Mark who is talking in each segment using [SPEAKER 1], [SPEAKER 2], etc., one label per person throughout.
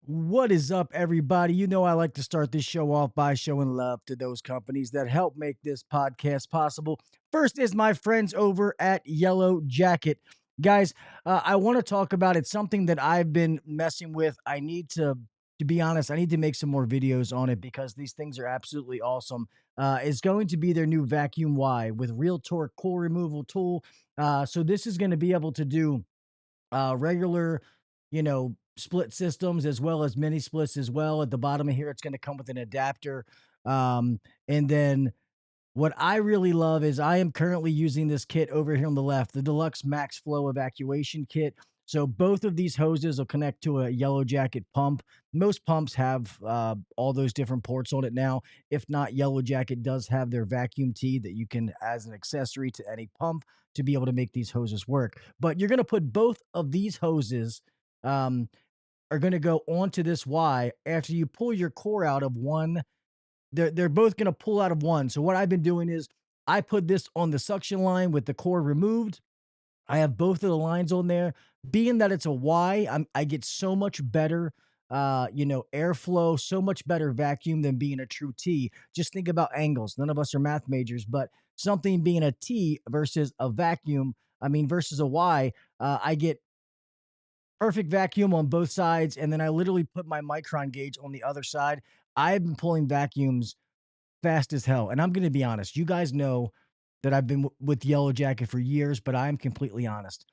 [SPEAKER 1] What is up, everybody? You know, I like to start this show off by showing love to those companies that help make this podcast possible. First is my friends over at Yellow Jacket. Guys, I want to talk about it, something that I've been messing with. To be honest, I need to make some more videos on it because these things are absolutely awesome. It's going to be their new Vacuum Y with real torque core removal tool. So this is going to be able to do regular, split systems as well as mini splits as well. At the bottom of here, it's going to come with an adapter. And then what I really love is I am currently using this kit over here on the left, the Deluxe Max Flow Evacuation Kit. So both of these hoses will connect to a Yellow Jacket pump. Most pumps have all those different ports on it now. If not, Yellow Jacket does have their vacuum tee that you can, as an accessory to any pump, to be able to make these hoses work. But you're going to put both of these hoses um, are going to go onto this Y after you pull your core out of one. They're both going to pull out of one. So what I've been doing is I put this on the suction line with the core removed. I have both of the lines on there. Being that it's a Y, I get so much better, airflow, so much better vacuum than being a true T. Just think about angles. None of us are math majors, but something being a T versus a vacuum, versus a Y, I get perfect vacuum on both sides. And then I literally put my micron gauge on the other side. I've been pulling vacuums fast as hell. And I'm going to be honest. You guys know that I've been with Yellow Jacket for years, but I'm completely honest.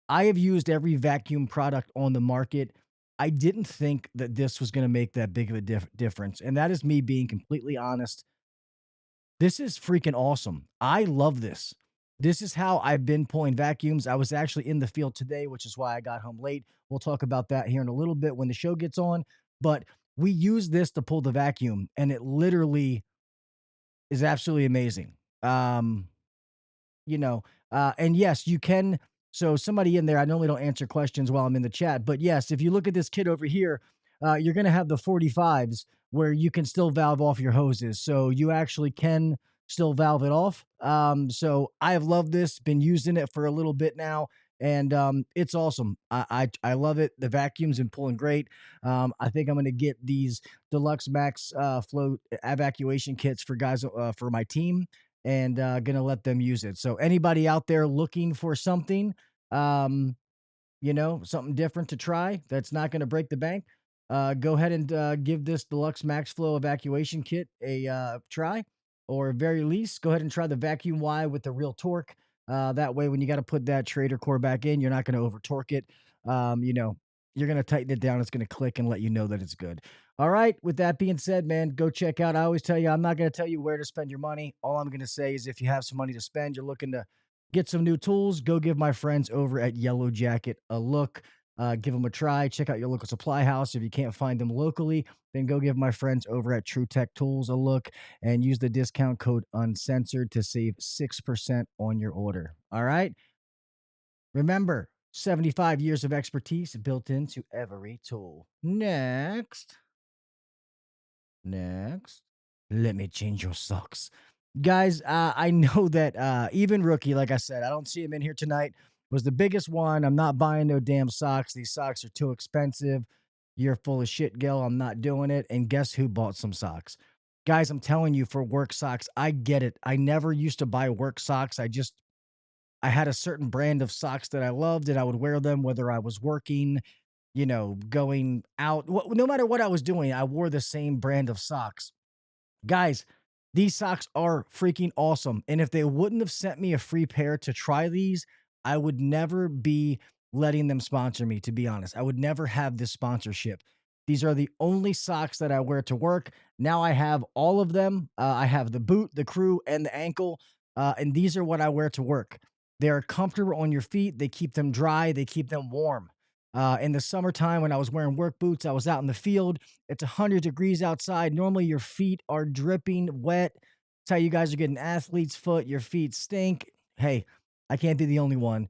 [SPEAKER 1] I have used every vacuum product on the market. I didn't think that this was going to make that big of a difference. And that is me being completely honest. This is freaking awesome. I love this. This is how I've been pulling vacuums. I was actually in the field today, which is why I got home late. We'll talk about that here in a little bit when the show gets on. But we use this to pull the vacuum, and it literally is absolutely amazing. And yes, you can. So somebody in there, I normally don't answer questions while I'm in the chat, but yes, if you look at this kit over here, you're going to have the 45s where you can still valve off your hoses. So you actually can still valve it off. So I have loved this, been using it for a little bit now, and it's awesome. I love it. The vacuum's been pulling great. I think I'm going to get these Deluxe Max flow evacuation kits for guys for my team and gonna let them use it. So anybody out there looking for something, um, something different to try that's not gonna break the bank, go ahead and give this Deluxe Max Flow evacuation kit a try, or at very least, go ahead and try the Vacuum Y with the real torque. That way, when you got to put that Trader core back in, you're not going to over torque it. You're going to tighten it down. It's going to click and let you know that it's good. All right. With that being said, man, go check out. I always tell you, I'm not going to tell you where to spend your money. All I'm going to say is if you have some money to spend, you're looking to get some new tools, go give my friends over at Yellow Jacket a look. Give them a try. Check out your local supply house. If you can't find them locally, then go give my friends over at True Tech Tools a look and use the discount code Uncensored to save 6% on your order. All right. Remember, 75 years of expertise built into every tool. Next, let me change your socks. Guys, I know that even Rookie, like I said, I don't see him in here tonight, was the biggest one. I'm not buying no damn socks. These socks are too expensive. You're full of shit, Gil. I'm not doing it. And guess who bought some socks? Guys, I'm telling you, for work socks, I get it. I never used to buy work socks. I had a certain brand of socks that I loved and I would wear them whether I was working, going out, no matter what I was doing, I wore the same brand of socks. Guys, these socks are freaking awesome. And if they wouldn't have sent me a free pair to try these, I would never be letting them sponsor me, to be honest. I would never have this sponsorship. These are the only socks that I wear to work. Now I have all of them. I have the boot, the crew, and the ankle. And these are what I wear to work. They're comfortable on your feet. They keep them dry. They keep them warm. In the summertime, when I was wearing work boots, I was out in the field. It's 100 degrees outside. Normally, your feet are dripping wet. That's how you guys are getting athlete's foot. Your feet stink. Hey, I can't be the only one.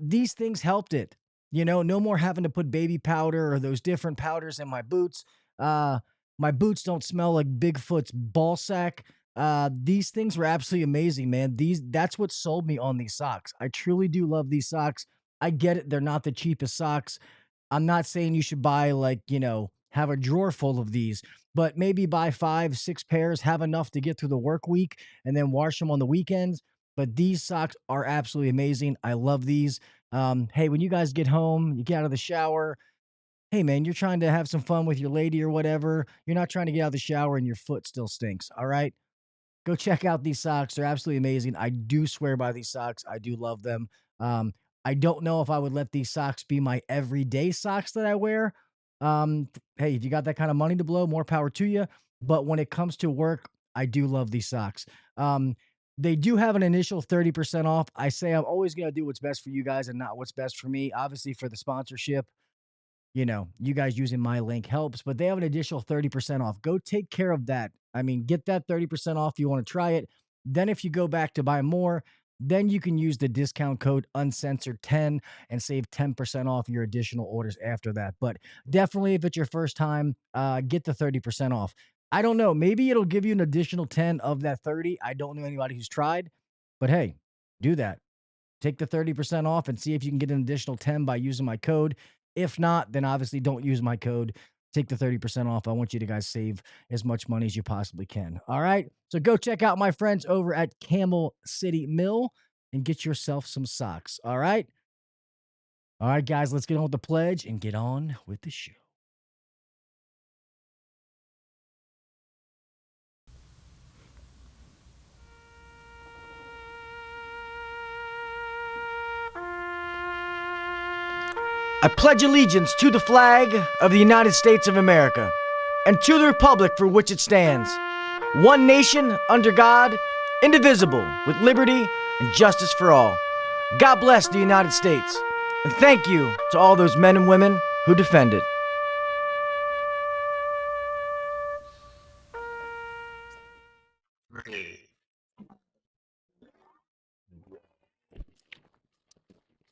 [SPEAKER 1] These things helped it. No more having to put baby powder or those different powders in my boots. Uh, my boots don't smell like Bigfoot's ball sack. These things were absolutely amazing, man. That's what sold me on these socks. I truly do love these socks. I get it. They're not the cheapest socks. I'm not saying you should buy like, have a drawer full of these, but maybe buy 5, 6 pairs, have enough to get through the work week, and then wash them on the weekends. But these socks are absolutely amazing. I love these. Hey, when you guys get home, you get out of the shower. Hey, man, you're trying to have some fun with your lady or whatever. You're not trying to get out of the shower and your foot still stinks. All right. Go check out these socks. They're absolutely amazing. I do swear by these socks. I do love them. Um, I don't know if I would let these socks be my everyday socks that I wear. Hey, if you got that kind of money to blow, more power to you. But when it comes to work, I do love these socks. They do have an initial 30% off. I say I'm always going to do what's best for you guys and not what's best for me. Obviously, for the sponsorship, you guys using my link helps, but they have an additional 30% off. Go take care of that. I mean, get that 30% off. You want to try it. Then if you go back to buy more, then you can use the discount code uncensored10 and save 10% off your additional orders after that. But definitely if it's your first time, get the 30% off. I don't know. Maybe it'll give you an additional 10 of that 30. I don't know anybody who's tried, but hey, do that. Take the 30% off and see if you can get an additional 10 by using my code. If not, then obviously don't use my code. Take the 30% off. I want you to guys save as much money as you possibly can. All right. So go check out my friends over at Camel City Mill and get yourself some socks. All right. All right, guys, let's get on with the pledge and get on with the show. I pledge allegiance to the flag of the United States of America and to the republic for which it stands, one nation under God, indivisible, with liberty and justice for all. God bless the United States, and thank you to all those men and women who defend it.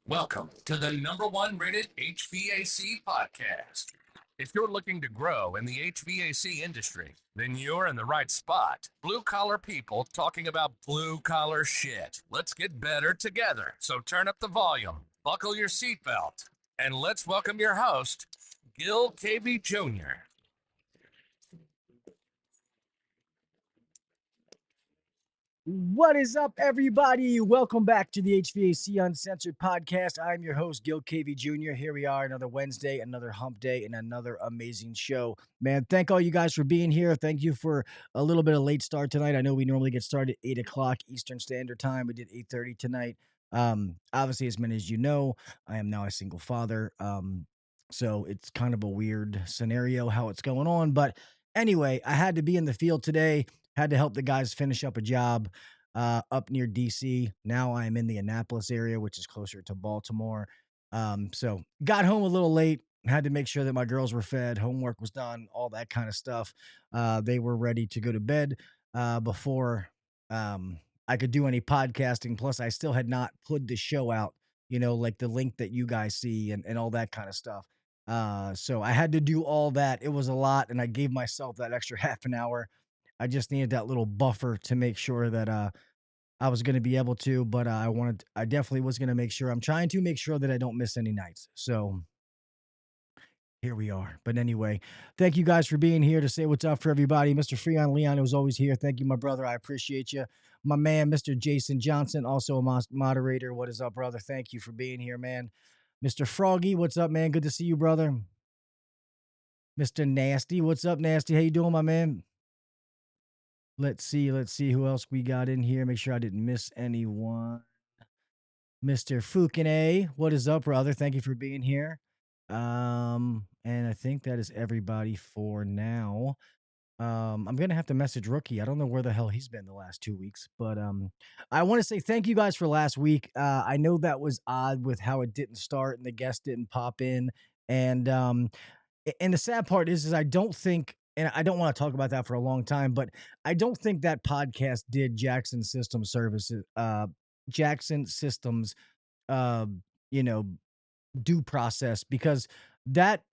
[SPEAKER 2] Welcome to the #1 rated HVAC podcast. If you're looking to grow in the HVAC industry, then you're in the right spot. Blue collar people talking about blue collar shit. Let's get better together. So turn up the volume, buckle your seatbelt, and let's welcome your host, Gil Cavey Jr.
[SPEAKER 1] What is up, everybody? Welcome back to the HVAC Uncensored Podcast. I'm your host, Gil Cavey Jr. Here we are, another Wednesday, another hump day, and another amazing show. Man, thank all you guys for being here. Thank you for a little bit of late start tonight. I know we normally get started at 8 o'clock Eastern Standard Time. We did 8:30 tonight. Obviously, as many as you know, I am now a single father. So it's kind of a weird scenario how it's going on. But anyway, I had to be in the field today. Had to help the guys finish up a job up near DC. Now I am in the Annapolis area, which is closer to Baltimore. So got home a little late. Had to make sure that my girls were fed, homework was done, all that kind of stuff. They were ready to go to bed before I could do any podcasting. Plus, I still had not put the show out, like the link that you guys see and all that kind of stuff. So I had to do all that. It was a lot, and I gave myself that extra half an hour. I just needed that little buffer to make sure that I was going to be able to, but I definitely was going to make sure. I'm trying to make sure that I don't miss any nights. So here we are. But anyway, thank you guys for being here to say what's up for everybody. Mr. Freon Leon was always here. Thank you, my brother. I appreciate you. My man, Mr. Jason Johnson, also a moderator. What is up, brother? Thank you for being here, man. Mr. Froggy, what's up, man? Good to see you, brother. Mr. Nasty, what's up, Nasty? How you doing, my man? Let's see who else we got in here. Make sure I didn't miss anyone. Mr. Fukune, what is up, brother? Thank you for being here. And I think that is everybody for now. I'm gonna have to message Rookie. I don't know where the hell he's been the last 2 weeks, but I want to say thank you guys for last week. I know that was odd with how it didn't start and the guest didn't pop in, and the sad part is I don't think, and I don't want to talk about that for a long time, but I don't think that podcast did Jackson Systems services, Jackson Systems, uh, you know, due process, because that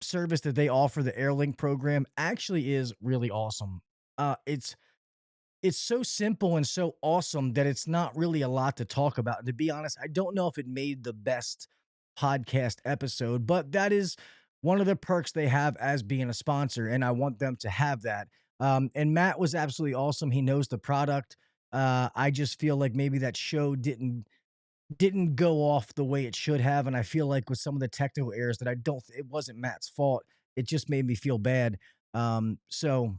[SPEAKER 1] service that they offer, the AirLink program, actually is really awesome. It's so simple and so awesome that it's not really a lot to talk about. And to be honest, I don't know if it made the best podcast episode, but that is one of the perks they have as being a sponsor, and I want them to have that. And Matt was absolutely awesome. He knows the product. I just feel like maybe that show didn't go off the way it should have, and I feel like with some of the technical errors that it wasn't Matt's fault. It just made me feel bad. So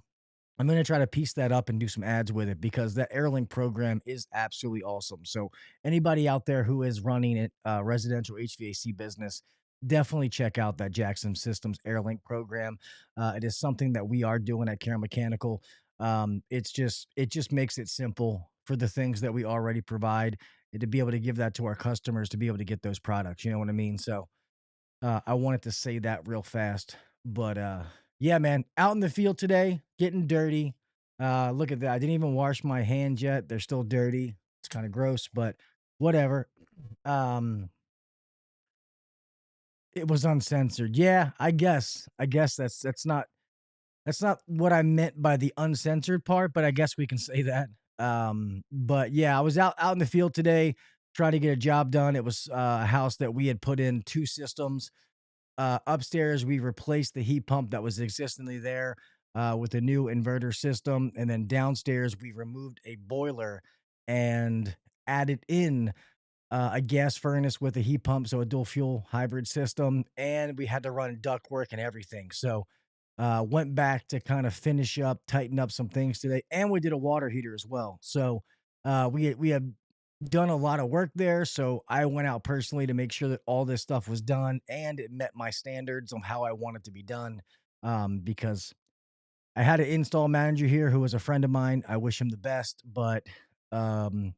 [SPEAKER 1] I'm going to try to piece that up and do some ads with it because that Airlink program is absolutely awesome. So anybody out there who is running a residential HVAC business, definitely check out that Jackson Systems Airlink program. It is something that we are doing at Care Mechanical. It just makes it simple for the things that we already provide and to be able to give that to our customers to be able to get those products. You know what I mean? So I wanted to say that real fast, but yeah, man, out in the field today, getting dirty. Look at that. I didn't even wash my hands yet. They're still dirty. It's kind of gross, but whatever. Um, it was uncensored. Yeah, I guess. I guess that's not what I meant by the uncensored part, but I guess we can say that. But yeah, I was out in the field today trying to get a job done. It was a house that we had put in two systems. Upstairs, we replaced the heat pump that was existingly there with a new inverter system. And then downstairs, we removed a boiler and added in a gas furnace with a heat pump, so a dual fuel hybrid system. And we had to run duct work and everything. So went back to kind of finish up, tighten up some things today. And we did a water heater as well. So we had done a lot of work there. So I went out personally to make sure that all this stuff was done and it met my standards on how I want it to be done. Because I had an install manager here who was a friend of mine. I wish him the best, but um,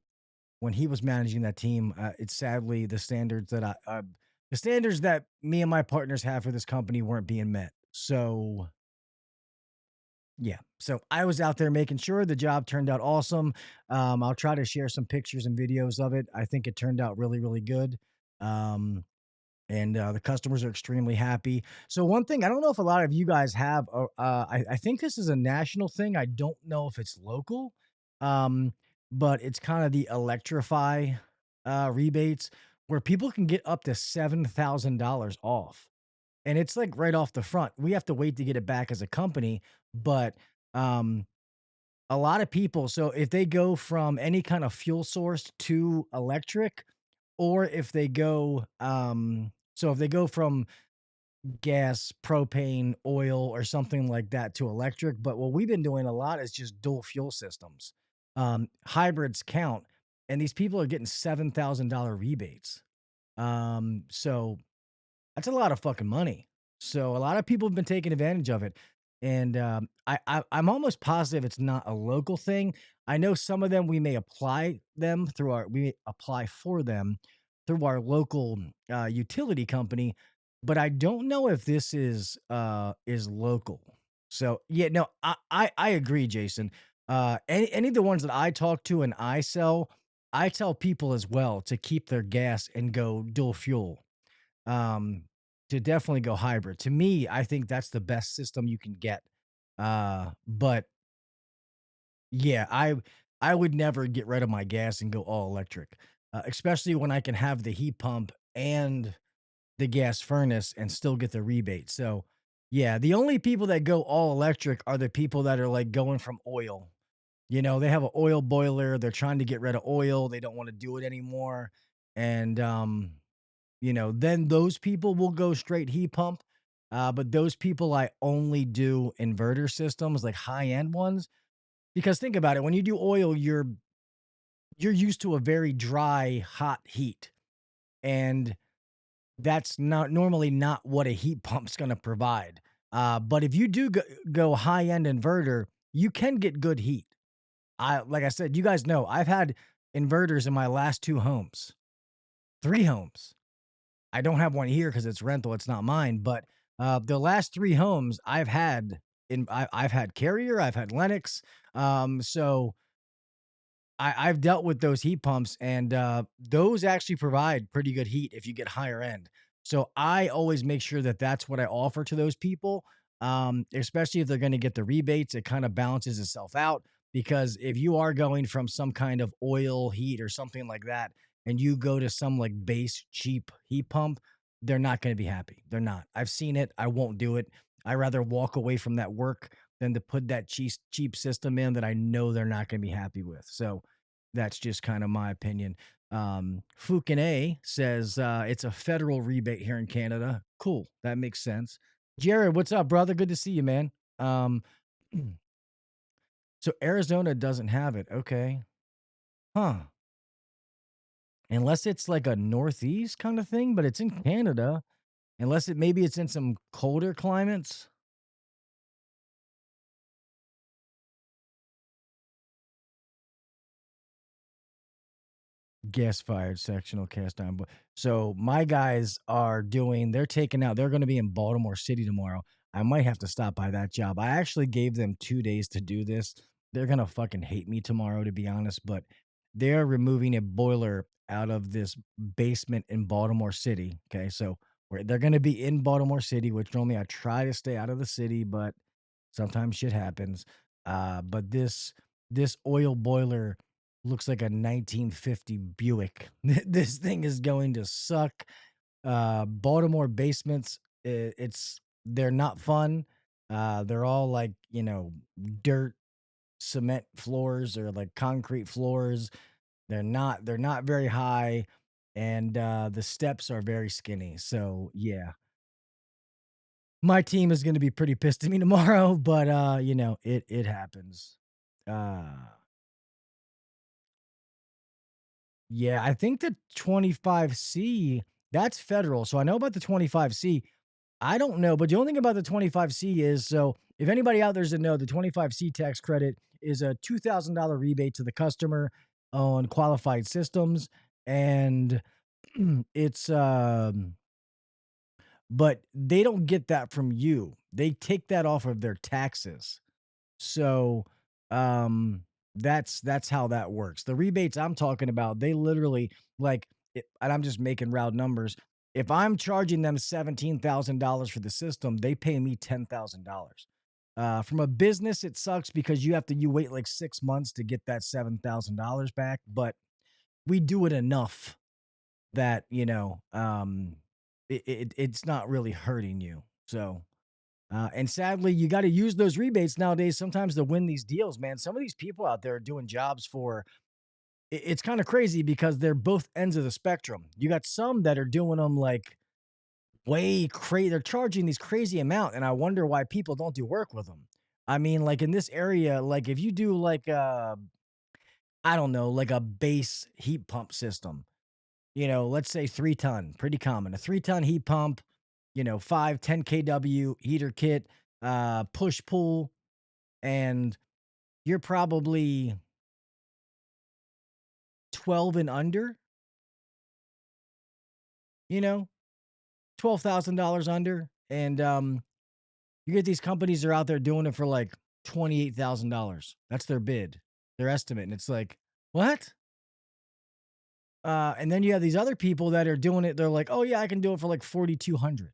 [SPEAKER 1] when he was managing that team, it's sadly the standards that me and my partners have for this company weren't being met. So yeah. So I was out there making sure the job turned out awesome. I'll try to share some pictures and videos of it. I think it turned out really, really good. Um, and the customers are extremely happy. So one thing I don't know if a lot of you guys have, I think this is a national thing. I don't know if it's local, um, but it's kind of the electrify rebates where people can get up to $7,000 off, and it's like right off the front. We have to wait to get it back as a company, but um, a lot of people. So if they go from any kind of fuel source to electric, or if they go, so if they go from gas, propane, oil, or something like that to electric, but what we've been doing a lot is just dual fuel systems. Hybrids count, and these people are getting $7,000 rebates. So that's a lot of fucking money. So a lot of people have been taking advantage of it, and I'm almost positive it's not a local thing. I know some of them we may apply for them through our local utility company, but I don't know if this is local. So yeah, no, I agree, Jason. Any of the ones that I talk to and I sell, I tell people as well to keep their gas and go dual fuel, um, to definitely go hybrid. To me, I think that's the best system you can get. But yeah, I would never get rid of my gas and go all electric, especially when I can have the heat pump and the gas furnace and still get the rebate. So yeah, the only people that go all electric are the people that are like going from oil. You know, they have an oil boiler. They're trying to get rid of oil. They don't want to do it anymore. And then those people will go straight heat pump. But those people, I only do inverter systems, like high end ones. Because think about it, when you do oil, you're used to a very dry, hot heat, and that's not normally not what a heat pump's going to provide. But if you do go high end inverter, you can get good heat. Like I said, you guys know I've had inverters in my last two homes, three homes. I don't have one here because it's rental. It's not mine. But the last three homes I've had Carrier, I've had Lennox. So I've dealt with those heat pumps, and those actually provide pretty good heat if you get higher end. So I always make sure that that's what I offer to those people, especially if they're going to get the rebates. It kind of balances itself out because if you are going from some kind of oil heat or something like that, and you go to some like base cheap heat pump, they're not going to be happy. They're not. I've seen it. I won't do it. I rather walk away from that work than to put that cheap system in that I know they're not going to be happy with. So that's just kind of my opinion. Fukune says it's a federal rebate here in Canada. Cool. That makes sense. Jared, what's up, brother? Good to see you, man. Um, so Arizona doesn't have it. Okay. Huh. Unless it's like a northeast kind of thing, but it's in Canada. Unless maybe it's in some colder climates. Gas fired sectional cast iron. So my guys they're taking out, they're going to be in Baltimore City tomorrow. I might have to stop by that job. I actually gave them 2 days to do this. They're going to fucking hate me tomorrow, to be honest, but they're removing a boiler out of this basement in Baltimore City. Okay. So they're going to be in Baltimore City, which normally I try to stay out of the city, but sometimes shit happens. But this oil boiler looks like a 1950 Buick. This thing is going to suck. Baltimore basements, they're not fun. They're all like, dirt, cement floors or like concrete floors. They're not very high, and the steps are very skinny. So yeah, my team is going to be pretty pissed at me tomorrow, but it happens. Uh Yeah, I think the 25C, that's federal. So I know about the 25C. I don't know, but the only thing about the 25C is, so if anybody out there doesn't know, the 25C tax credit is a $2,000 rebate to the customer on qualified systems. And it's, but they don't get that from you. They take that off of their taxes. So, um, that's how that works. The rebates I'm talking about, they literally and I'm just making round numbers. If I'm charging them $17,000 for the system, they pay me $10,000. From a business, it sucks because you wait like 6 months to get that $7,000 back, but we do it enough that it's not really hurting you. So and sadly, you got to use those rebates nowadays sometimes to win these deals, man. Some of these people out there are doing jobs for it's kind of crazy because they're both ends of the spectrum. You got some that are doing them like way crazy. They're charging these crazy amount, and I wonder why people don't do work with them. I mean, like in this area, like if you do like I don't know, like a base heat pump system, let's say 3 ton, pretty common. A 3 ton heat pump, 5, 10 kW heater kit, push pull, and you're probably 12 and under, you know, $12,000 under. And you get these companies that are out there doing it for like $28,000. That's their bid, their estimate. And it's like, what? And then you have these other people that are doing it. They're like, oh yeah, I can do it for like 4,200.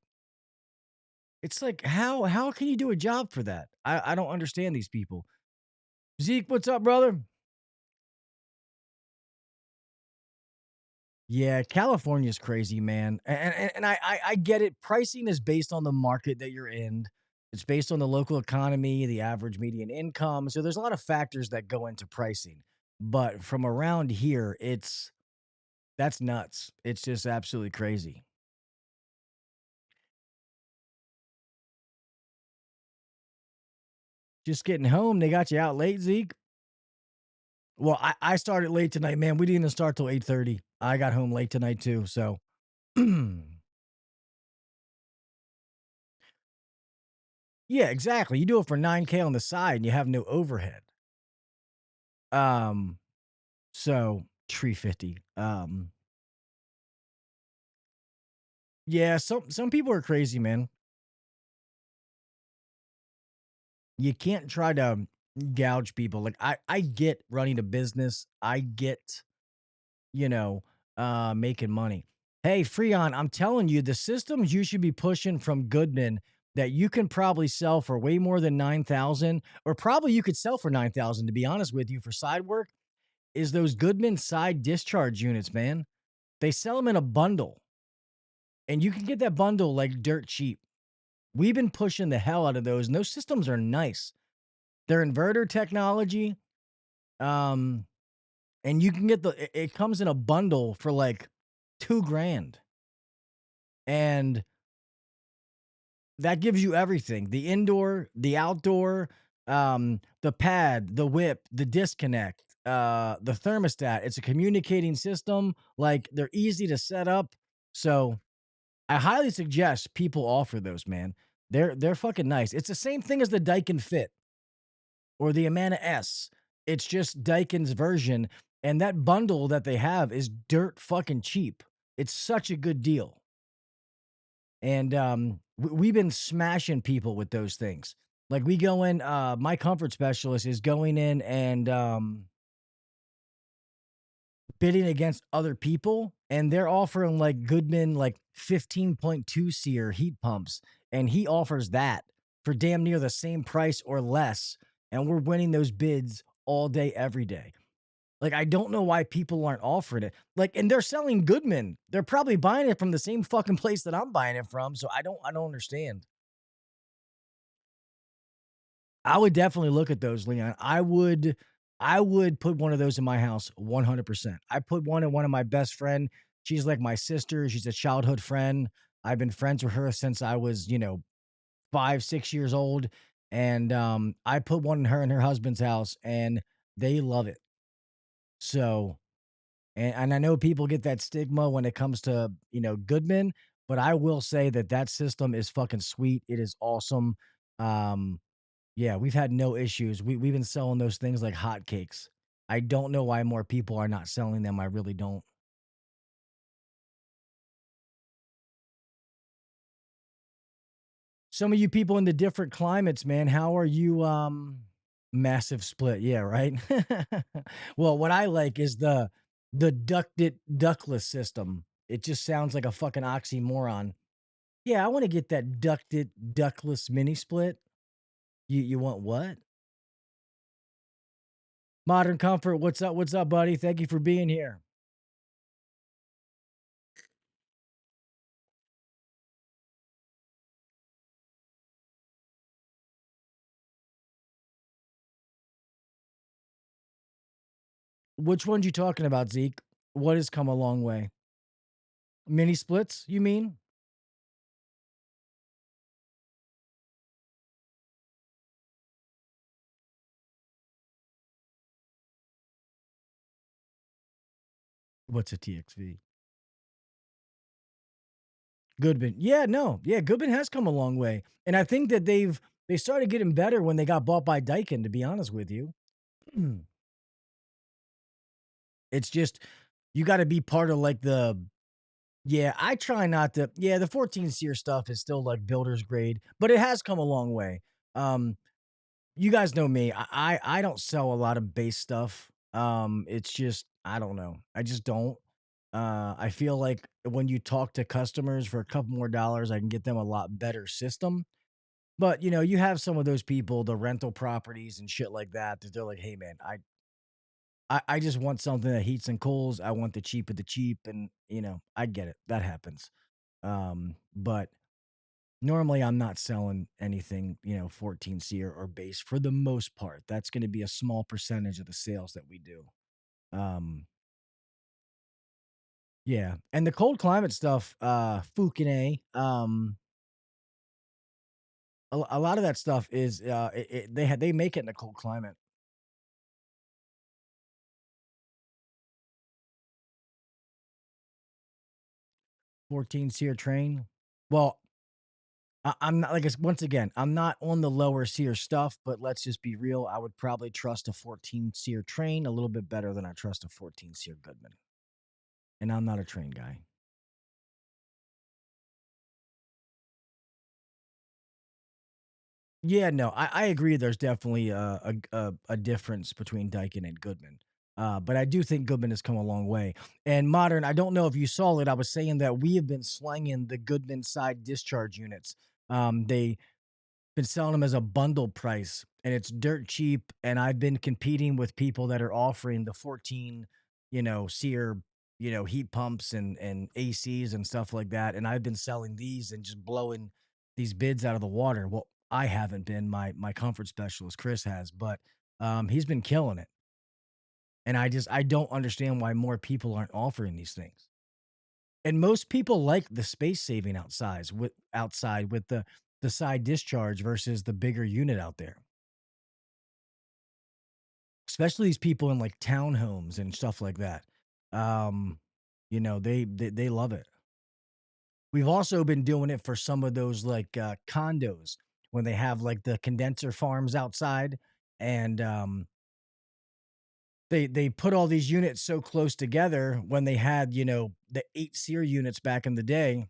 [SPEAKER 1] It's like, how can you do a job for that? I don't understand these people. Zeke, what's up, brother? Yeah, California's crazy, man. And I get it. Pricing is based on the market that you're in. It's based on the local economy, the average median income. So there's a lot of factors that go into pricing. But from around here, that's nuts. It's just absolutely crazy. Just getting home, they got you out late, Zeke. Well, I started late tonight, man. We didn't even start till 8:30. I got home late tonight too. So yeah, exactly. You do it for 9K on the side and you have no overhead. Um, so 350. Yeah, some people are crazy, man. You can't try to gouge people. Like I get running a business. I get, you know, making money. Hey, Freon, I'm telling you, the systems you should be pushing from Goodman that you can probably sell for way more than 9,000, or probably you could sell for 9,000, to be honest with you, for side work, is those Goodman side discharge units, man. They sell them in a bundle. And you can get that bundle like dirt cheap. We've been pushing the hell out of those, and those systems are nice. They're inverter technology. Um, and you can get it comes in a bundle for like 2 grand. And that gives you everything: the indoor, the outdoor, the pad, the whip, the disconnect, the thermostat. It's a communicating system. Like, they're easy to set up. So I highly suggest people offer those, man. They're fucking nice. It's the same thing as the Daikin Fit or the Amana S. It's just Daikin's version. And that bundle that they have is dirt fucking cheap. It's such a good deal. And we've been smashing people with those things. Like, we go in, my comfort specialist is going in and bidding against other people, and they're offering like Goodman like 15.2 SEER heat pumps, and he offers that for damn near the same price or less, and we're winning those bids all day every day. Like, I don't know why people aren't offering it. Like, and they're selling Goodman. They're probably buying it from the same fucking place that I'm buying it from, so I don't understand. I would definitely look at those, Leon. I would put one of those in my house 100%. I put one in one of my best friend. She's like my sister. She's a childhood friend. I've been friends with her since I was, 5, 6 years old. And I put one in her and her husband's house, and they love it. So, and I know people get that stigma when it comes to, Goodman, but I will say that that system is fucking sweet. It is awesome. Um, yeah, we've had no issues. We've been selling those things like hotcakes. I don't know why more people are not selling them. I really don't. Some of you people in the different climates, man, how are you? Massive split. Yeah, right. Well, what I like is the ducted ductless system. It just sounds like a fucking oxymoron. Yeah, I want to get that ducted ductless mini split. You want what? Modern Comfort. What's up? What's up, buddy? Thank you for being here. Which ones you talking about, Zeke? What has come a long way? Mini splits, you mean? What's a TXV? Goodman. Yeah, no. Yeah, Goodman has come a long way. And I think that they started getting better when they got bought by Daikin, to be honest with you. It's just you got to be part of like the yeah, I try not to. Yeah, the 14 SEER stuff is still like builder's grade, but it has come a long way. Um, you guys know me. I don't sell a lot of base stuff. It's just I don't know. I just don't. I feel like when you talk to customers for a couple more dollars, I can get them a lot better system. But you have some of those people, the rental properties and shit like that, that they're like, hey man, I just want something that heats and cools. I want the cheap of the cheap, and I get it. That happens. But normally, I'm not selling anything, 14C or base for the most part. That's going to be a small percentage of the sales that we do. Um, yeah. And the cold climate stuff, Fukine, a lot of that stuff is, they make it in a cold climate. 14 seer train. Well, I'm not like once again, I'm not on the lower seer stuff, but let's just be real. I would probably trust a 14 seer train a little bit better than I trust a 14 seer Goodman. And I'm not a train guy. Yeah, no, I agree. There's definitely a difference between Daikin and Goodman, but I do think Goodman has come a long way. And modern, I don't know if you saw it. I was saying that we have been slanging the Goodman side discharge units. They been selling them as a bundle price, and it's dirt cheap. And I've been competing with people that are offering the 14, SEER heat pumps and ACs and stuff like that. And I've been selling these and just blowing these bids out of the water. Well, I haven't been. My comfort specialist, Chris, has, but he's been killing it. And I don't understand why more people aren't offering these things. And most people like the space saving outside with the side discharge versus the bigger unit out there. Especially these people in like townhomes and stuff like that. Um, they love it. We've also been doing it for some of those like condos when they have like the condenser farms outside, and they put all these units so close together when they had the 8 SEER units back in the day.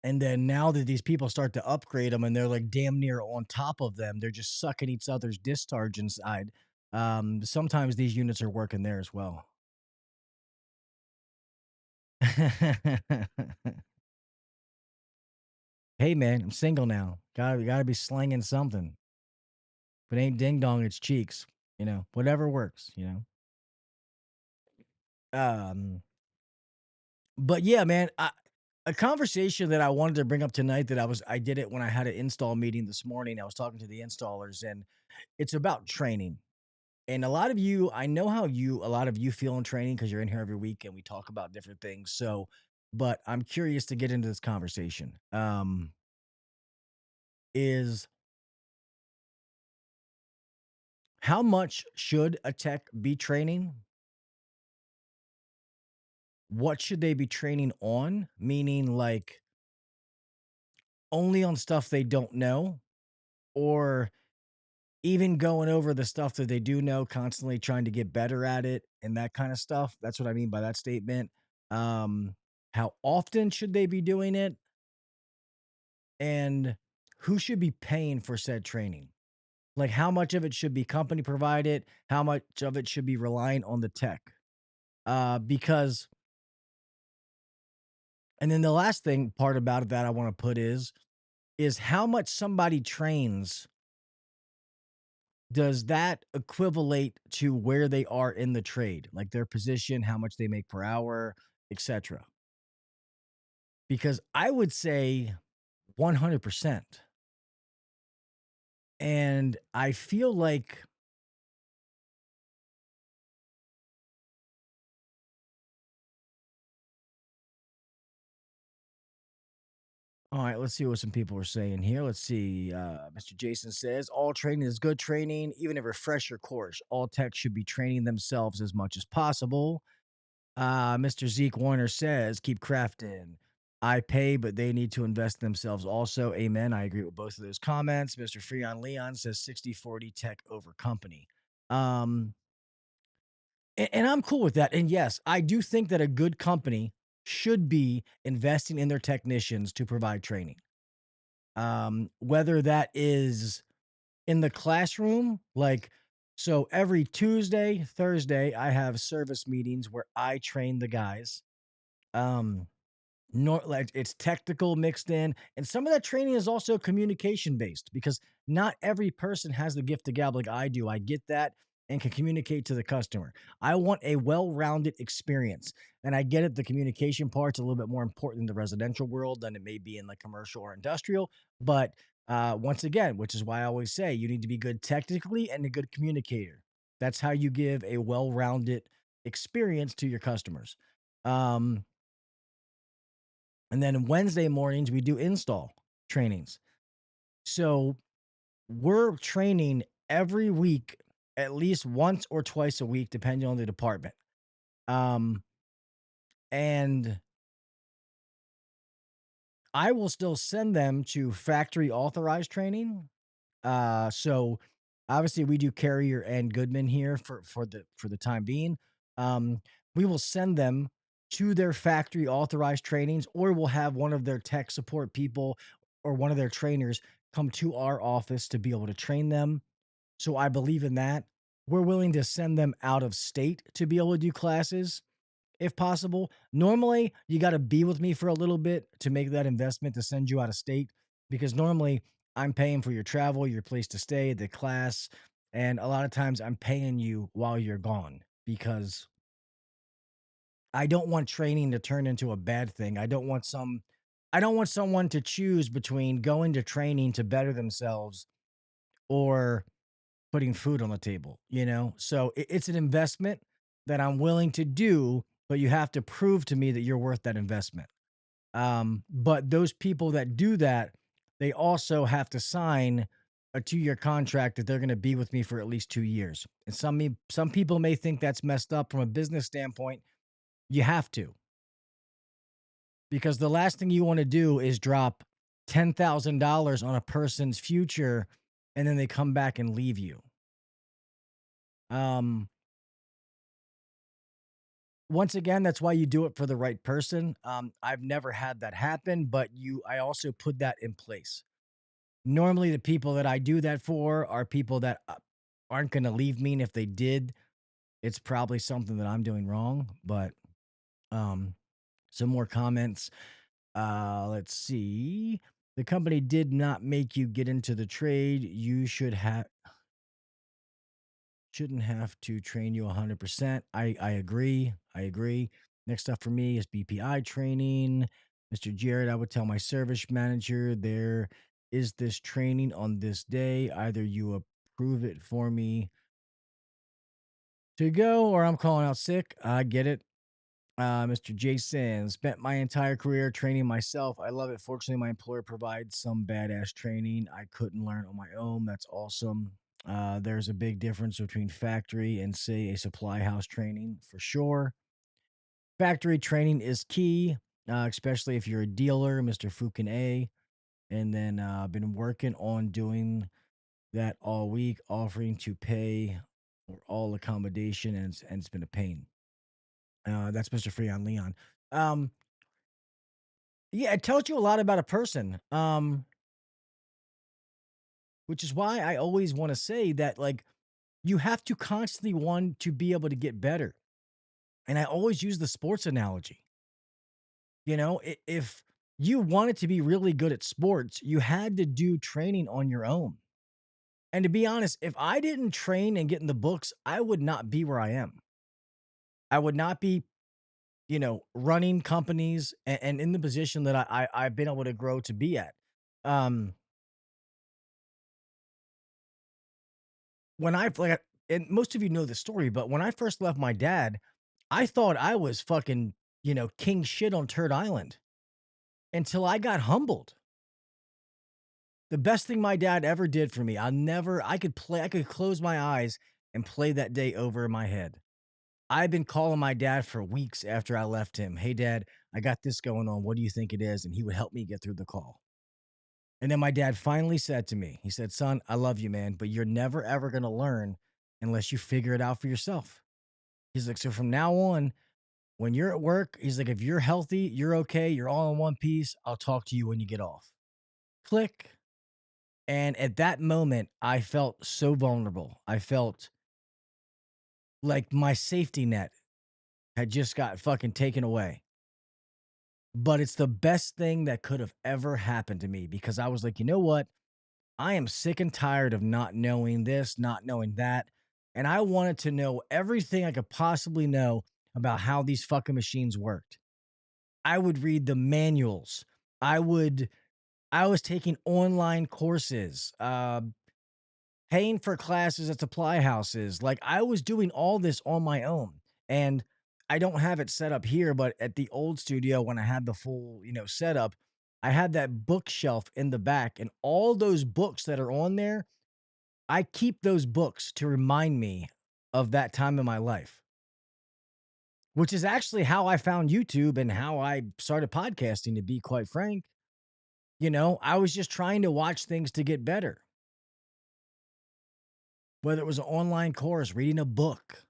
[SPEAKER 1] And then now that these people start to upgrade them and they're like damn near on top of them, they're just sucking each other's discharge inside. Sometimes these units are working there as well. Hey man, I'm single now. Gotta be slanging something. If it ain't ding dong, it's cheeks. Whatever works. Um, but yeah, man, a conversation that I wanted to bring up tonight that I did it when I had an install meeting this morning. I was talking to the installers, and it's about training. And a lot of you, I know how a lot of you feel in training because you're in here every week and we talk about different things. So, but I'm curious to get into this conversation. Is how much should a tech be training? What should they be training on? Meaning, like, only on stuff they don't know, or even going over the stuff that they do know, constantly trying to get better at it and that kind of stuff. That's what I mean by that statement. Um, how often should they be doing it? And who should be paying for said training? Like, how much of it should be company provided? How much of it should be relying on the tech? Because, and then the last thing part about it that I want to put is how much somebody trains, does that equivalate to where they are in the trade, like their position, how much they make per hour, etc.? Because I would say 100%. And I feel like, all right, let's see what some people are saying here. Let's see. Mr. Jason says all training is good training, even a refresher course. All tech should be training themselves as much as possible. Mr. Zeke Warner says, keep crafting. I pay, but they need to invest in themselves also. Amen. I agree with both of those comments. Mr. Freon Leon says 60-40 tech over company. Um, and I'm cool with that. And yes, I do think that a good company should be investing in their technicians to provide training. Whether that is in the classroom, like, so every Tuesday, Thursday, I have service meetings where I train the guys. Um, nor like it's technical mixed in, and some of that training is also communication based because not every person has the gift of gab like I do. I get that and can communicate to the customer. I want a well-rounded experience, and I get it. The communication part's a little bit more important in the residential world than it may be in the commercial or industrial. But once again, which is why I always say you need to be good technically and a good communicator. That's how you give a well-rounded experience to your customers. Um, and then Wednesday mornings, we do install trainings. So we're training every week, at least once or twice a week, depending on the department. Um, and I will still send them to factory authorized training. So obviously we do Carrier and Goodman here for the time being. Um, we will send them to their factory authorized trainings, or we'll have one of their tech support people or one of their trainers come to our office to be able to train them. So I believe in that. We're willing to send them out of state to be able to do classes if possible. Normally, you got to be with me for a little bit to make that investment to send you out of state because normally I'm paying for your travel, your place to stay, the class, and a lot of times I'm paying you while you're gone because I don't want training to turn into a bad thing. I don't want someone to choose between going to training to better themselves or putting food on the table, you know? So it's an investment that I'm willing to do, but you have to prove to me that you're worth that investment. But those people that do that, they also have to sign a 2-year contract that they're going to be with me for at least 2 years. And some people may think that's messed up from a business standpoint. You have to, because the last thing you want to do is drop $10,000 on a person's future and then they come back and leave you. Um, Once again, that's why you do it for the right person. I've never had that happen, but I also put that in place. Normally, the people that I do that for are people that aren't going to leave me. And if they did, it's probably something that I'm doing wrong. But um, some more comments. Let's see. The company did not make you get into the trade. You shouldn't have to train you 100%. I agree. I agree. Next up for me is BPI training. Mr. Jared, I would tell my service manager there is this training on this day. Either you approve it for me to go or I'm calling out sick. I get it. Mr. Jason, spent my entire career training myself. I love it. Fortunately, my employer provides some badass training I couldn't learn on my own. That's awesome. There's a big difference between factory and, say, a supply house training for sure. Factory training is key, especially if you're a dealer, Mr. Fukin A. And then I've been working on doing that all week, offering to pay for all accommodation, and it's been a pain. That's Mr. Freon Leon. Um, yeah, it tells you a lot about a person. Which is why I always want to say that, like, you have to constantly want to be able to get better. And I always use the sports analogy. You know, if you wanted to be really good at sports, you had to do training on your own. And to be honest, if I didn't train and get in the books, I would not be where I am. I would not be, running companies and in the position that I've been able to grow to be at. Um, when I like, and most of you know the story, but when I first left my dad, I thought I was fucking, king shit on Turd Island until I got humbled. The best thing my dad ever did for me, I could close my eyes and play that day over in my head. I've been calling my dad for weeks after I left him. Hey, dad, I got this going on. What do you think it is? And he would help me get through the call. And then my dad finally said to me, he said, son, I love you, man, but you're never, ever going to learn unless you figure it out for yourself. He's like, so from now on, when you're at work, he's like, if you're healthy, you're okay, you're all in one piece, I'll talk to you when you get off. Click. And at that moment, I felt so vulnerable. I felt like my safety net had just got fucking taken away. But it's the best thing that could have ever happened to me because I was like, you know what? I am sick and tired of not knowing this, not knowing that. And I wanted to know everything I could possibly know about how these fucking machines worked. I would read the manuals. I would I was taking online courses, paying for classes at supply houses. Like I was doing all this on my own. And I don't have it set up here, but at the old studio when I had the full, setup, I had that bookshelf in the back and all those books that are on there, I keep those books to remind me of that time in my life, which is actually how I found YouTube and how I started podcasting, to be quite frank. I was just trying to watch things to get better, whether it was an online course, reading a book.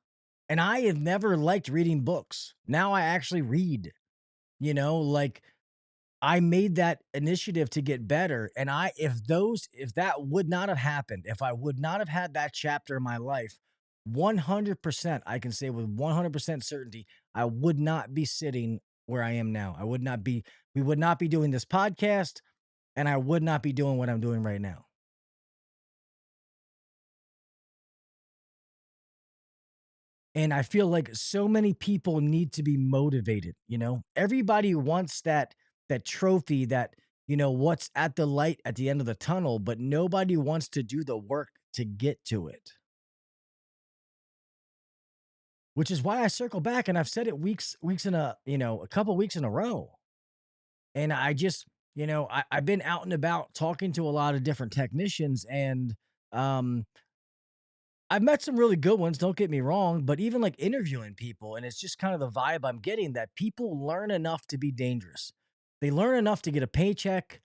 [SPEAKER 1] And I have never liked reading books. Now I actually read, like I made that initiative to get better. And if that would not have happened, if I would not have had that chapter in my life, 100%, I can say with 100% certainty, I would not be sitting where I am now. We would not be doing this podcast and I would not be doing what I'm doing right now. And I feel like so many people need to be motivated, you know? Everybody wants that trophy, that, what's at the light at the end of the tunnel, but nobody wants to do the work to get to it. Which is why I circle back, and I've said it weeks in a couple weeks in a row. And I just, I've been out and about talking to a lot of different technicians, and um I've met some really good ones, don't get me wrong, but even like interviewing people, and it's just kind of the vibe I'm getting, that people learn enough to be dangerous. They learn enough to get a paycheck,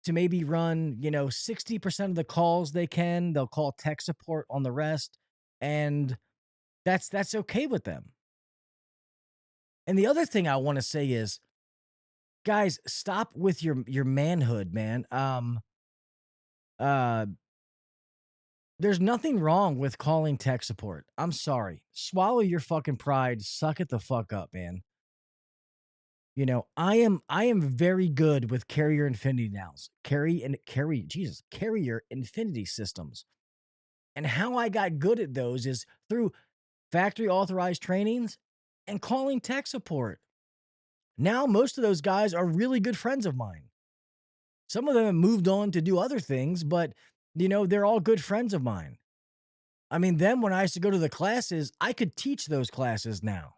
[SPEAKER 1] to maybe run, 60% of the calls they can. They'll call tech support on the rest. And that's okay with them. And the other thing I want to say is, guys, stop with your manhood, man. Uh there's nothing wrong with calling tech support. I'm sorry. Swallow your fucking pride. Suck it the fuck up, man. I am very good with carrier infinity nows. Carrier infinity systems. And how I got good at those is through factory authorized trainings and calling tech support. Now most of those guys are really good friends of mine. Some of them have moved on to do other things, but they're all good friends of mine. I mean, then when I used to go to the classes, I could teach those classes now.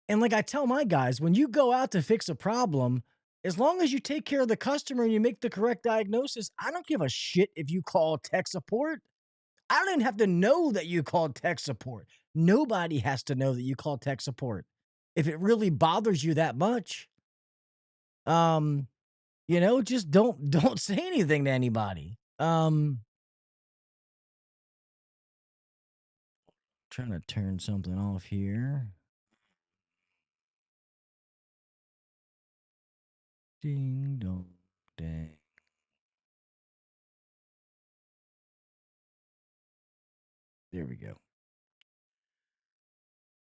[SPEAKER 1] And like I tell my guys, when you go out to fix a problem, as long as you take care of the customer and you make the correct diagnosis, I don't give a shit if you call tech support. I don't even have to know that you called tech support. Nobody has to know that you called tech support. If it really bothers you that much, um, just don't say anything to anybody. Trying to turn something off here. Ding dong dang. There we go.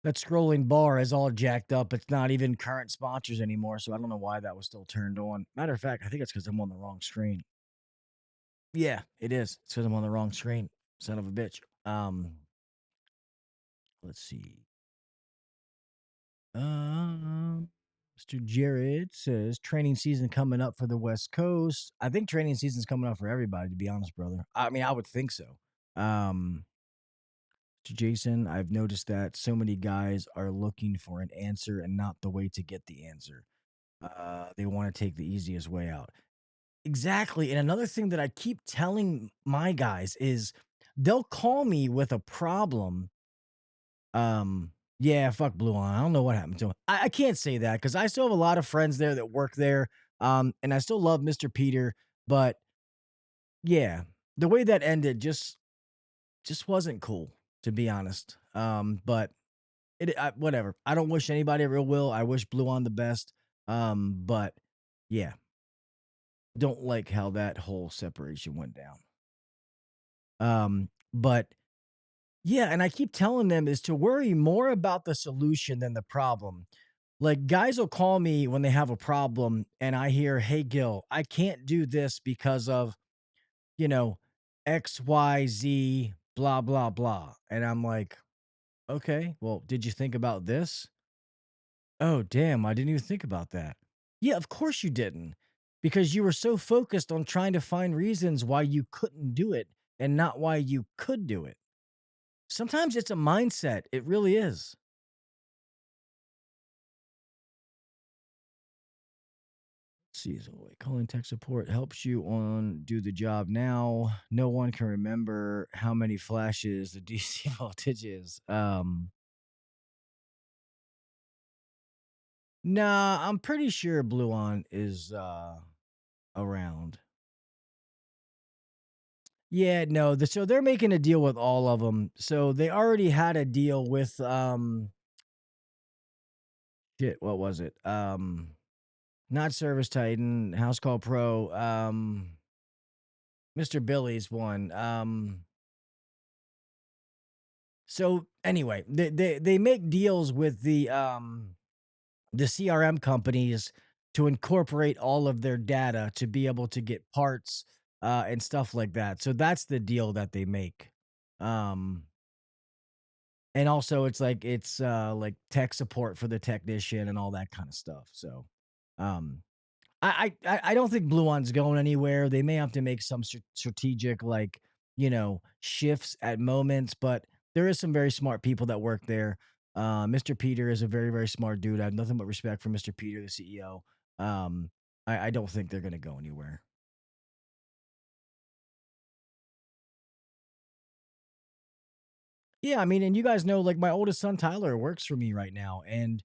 [SPEAKER 1] That scrolling bar is all jacked up. It's not even current sponsors anymore, so I don't know why that was still turned on. Matter of fact, I think it's because I'm on the wrong screen. Yeah, it is. It's because I'm on the wrong screen. Son of a bitch. Let's see. Mr. Jared says training season coming up for the West Coast. I think training season's coming up for everybody, to be honest, brother. I mean, I would think so. To Jason, I've noticed that so many guys are looking for an answer and not the way to get the answer. They want to take the easiest way out. Exactly. And another thing that I keep telling my guys is, they'll call me with a problem. Yeah, fuck Blue On. I don't know what happened to him. I can't say that because I still have a lot of friends there that work there. And I still love Mr. Peter, but yeah, the way that ended just wasn't cool, to be honest. But whatever. I don't wish anybody real will. I wish Blue On the best. But yeah, don't like how that whole separation went down. But yeah, and I keep telling them is to worry more about the solution than the problem. Like, guys will call me when they have a problem and I hear, "Hey Gil, I can't do this because of, you know, XYZ, blah blah blah." And I'm like, "Okay, well, did you think about this?" "Oh, damn, I didn't even think about that." Yeah, of course you didn't. Because you were so focused on trying to find reasons why you couldn't do it and not why you could do it. Sometimes it's a mindset. It really is. Let's see, so wait, calling tech support helps you on do the job now. No one can remember how many flashes the DC voltage is. Nah, I'm pretty sure Blue On is around. Yeah, no, so they're making a deal with all of them. So they already had a deal with shit, what was it? Not Service Titan, House Call Pro, Mr. Billy's one. So anyway, they make deals with the CRM companies to incorporate all of their data to be able to get parts and stuff like that. So that's the deal that they make. Um, and also it's like tech support for the technician and all that kind of stuff. So, um, I don't think Blue One's going anywhere. They may have to make some strategic shifts at moments, but there is some very smart people that work there. Mr. Peter is a very very smart dude. I have nothing but respect for Mr. Peter, the CEO. Um, I don't think they're going to go anywhere. Yeah, I mean, and you guys know, like my oldest son Tyler works for me right now, and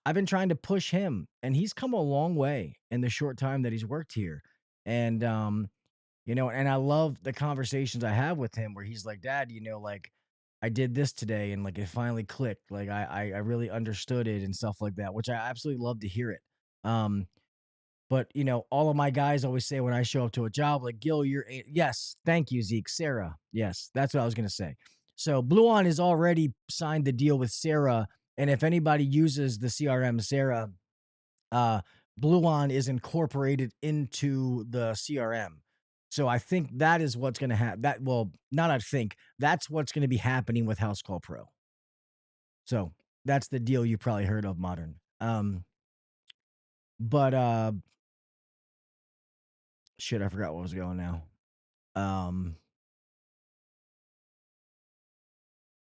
[SPEAKER 1] I've been trying to push him, and he's come a long way in the short time that he's worked here. And and I love the conversations I have with him where he's like, "Dad, like I did this today, and like it finally clicked. Like I really understood it and stuff like that," which I absolutely love to hear it. Um, but all of my guys always say when I show up to a job, like, Gil, yes, thank you, Zeke, Sarah. Yes, that's what I was gonna say. So Blue On has already signed the deal with Sarah, and if anybody uses the CRM Sarah, uh, Blue On is incorporated into the CRM. So I think that is what's gonna happen. That well, not I think that's what's gonna be happening with House Call Pro. So that's the deal you probably heard of, modern. But shit, I forgot what was going now. Um,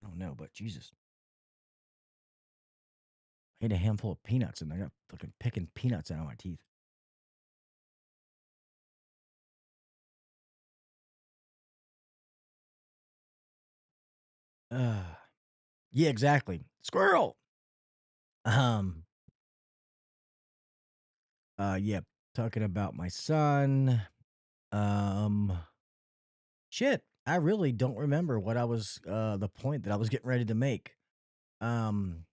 [SPEAKER 1] I don't know, but Jesus, I ate a handful of peanuts and I got fucking picking peanuts out of my teeth. Uh, yeah, exactly. Squirrel. Um, yeah, talking about my son. Um, shit, I really don't remember what I was the point that I was getting ready to make. Um,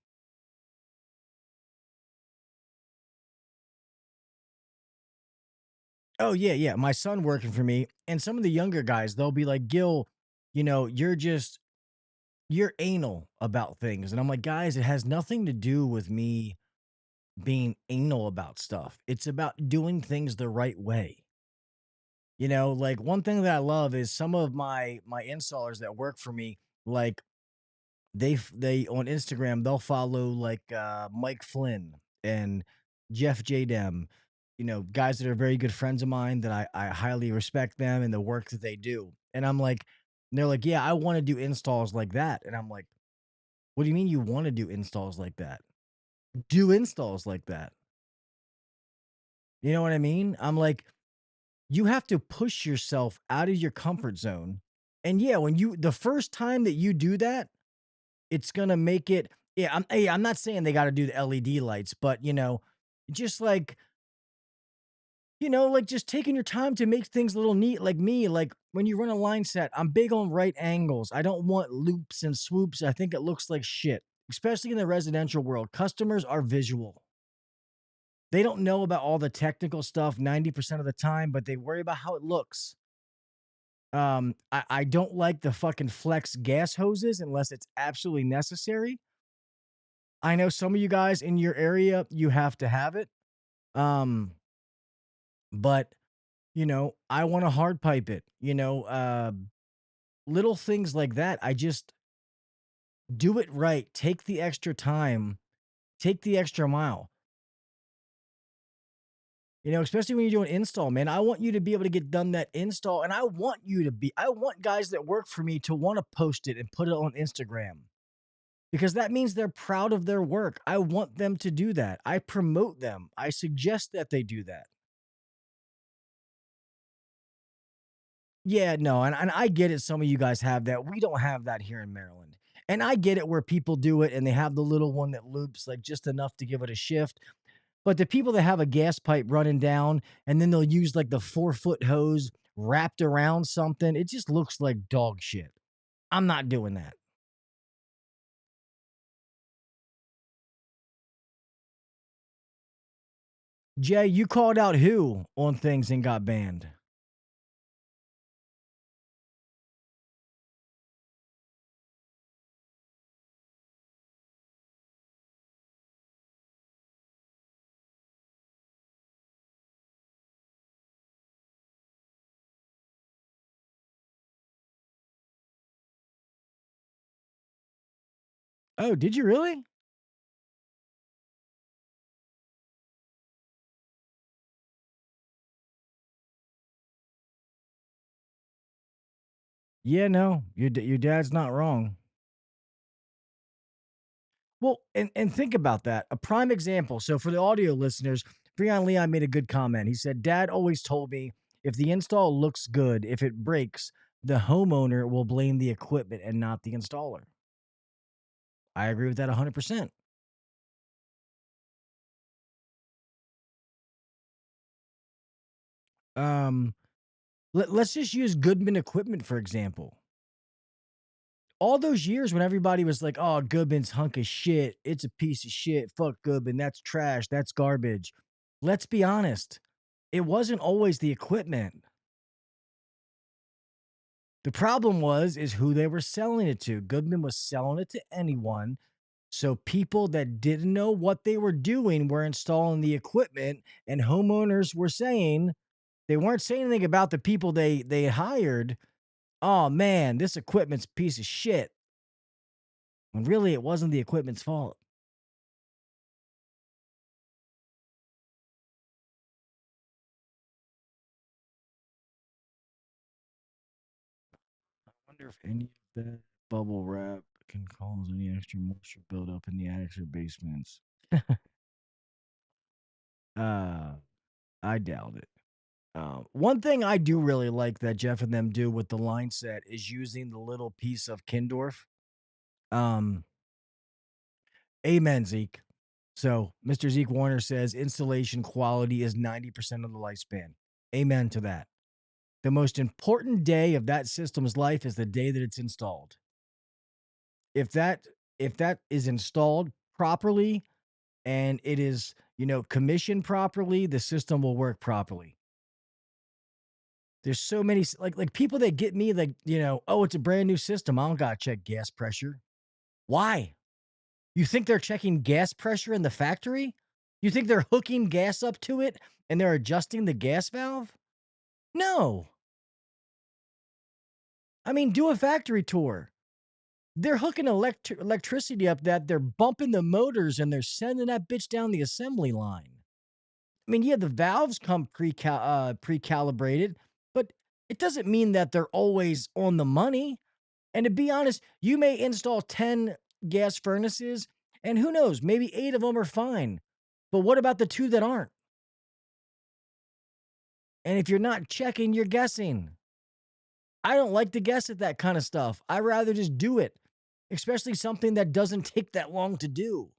[SPEAKER 1] oh yeah, yeah, my son working for me, and some of the younger guys, they'll be like, "Gil, you're anal about things," and I'm like, "Guys, it has nothing to do with me being anal about stuff. It's about doing things the right way." Like one thing that I love is some of my installers that work for me, like they on Instagram, they'll follow like Mike Flynn and Jeff J Dem, guys that are very good friends of mine that I highly respect them and the work that they do. And I'm like, and they're like, "Yeah, I want to do installs like that." And I'm like, "What do you mean you want to do installs like that? Do installs like that." You know what I mean? I'm like, you have to push yourself out of your comfort zone. And yeah, when the first time that you do that, it's gonna make it. Yeah, I'm not saying they got to do the LED lights, but just like just taking your time to make things a little neat. Like me, like when you run a line set, I'm big on right angles. I don't want loops and swoops. I think it looks like shit, especially in the residential world. Customers are visual. They don't know about all the technical stuff 90% of the time, but they worry about how it looks. I don't like the fucking flex gas hoses unless it's absolutely necessary. I know some of you guys in your area, you have to have it. Um, but I want to hard pipe it. Little things like that. I just do it right. Take the extra time. Take the extra mile. Especially when you do an install, man. I want you to be able to get done that install, and I want guys that work for me to want to post it and put it on Instagram because that means they're proud of their work. I want them to do that. I promote them. I suggest that they do that. Yeah, no, and I get it. Some of you guys have that. We don't have that here in Maryland. And I get it where people do it and they have the little one that loops like just enough to give it a shift. But the people that have a gas pipe running down and then they'll use like the 4-foot hose wrapped around something, it just looks like dog shit. I'm not doing that. Jay, you called out who on things and got banned? Oh, did you really? Yeah, no, your dad's not wrong. Well, and think about that. A prime example. So for the audio listeners, Freon Leon made a good comment. He said, "Dad always told me if the install looks good, if it breaks, the homeowner will blame the equipment and not the installer." I agree with that 100%. Um, let's just use Goodman equipment for example. All those years when everybody was like, "Oh, Goodman's hunk of shit. It's a piece of shit. Fuck Goodman. That's trash. That's garbage." Let's be honest. It wasn't always the equipment. The problem is who they were selling it to. Goodman was selling it to anyone. So people that didn't know what they were doing were installing the equipment, and homeowners were saying they weren't saying anything about the people they hired. Oh man, this equipment's a piece of shit. When really it wasn't the equipment's fault. I wonder if any of that bubble wrap can cause any extra moisture buildup in the attics or basements. uh, I doubt it. One thing I do really like that Jeff and them do with the line set is using the little piece of Kindorf. Um, Amen, Zeke. So Mr. Zeke Warner says installation quality is 90% of the lifespan. Amen to that. The most important day of that system's life is the day that it's installed. If that if that is installed properly and it is, commissioned properly, the system will work properly. There's so many like people that get me like, "Oh, it's a brand new system. I don't gotta check gas pressure." Why? You think they're checking gas pressure in the factory? You think they're hooking gas up to it and they're adjusting the gas valve? No. I mean, do a factory tour. They're hooking electricity up that they're bumping the motors and they're sending that bitch down the assembly line. I mean, yeah, the valves come pre-calibrated, but it doesn't mean that they're always on the money. And to be honest, you may install 10 gas furnaces, and who knows, maybe 8 of them are fine. But what about the 2 that aren't? And if you're not checking, you're guessing. I don't like to guess at that kind of stuff. I rather just do it, especially something that doesn't take that long to do.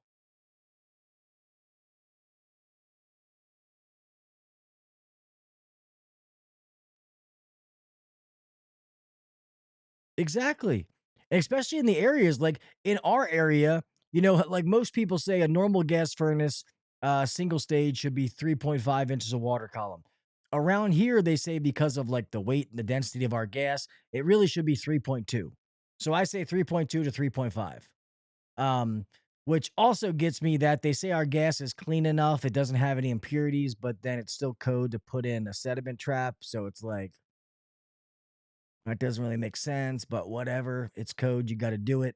[SPEAKER 1] Exactly. Especially in the areas like in our area, like most people say a normal gas furnace, single stage should be 3.5 inches of water column. Around here, they say because of like the weight and the density of our gas, it really should be 3.2. So I say 3.2 to 3.5. Um, which also gets me that they say our gas is clean enough, it doesn't have any impurities, but then it's still code to put in a sediment trap. So it's like, that doesn't really make sense, but whatever. It's code. You got to do it.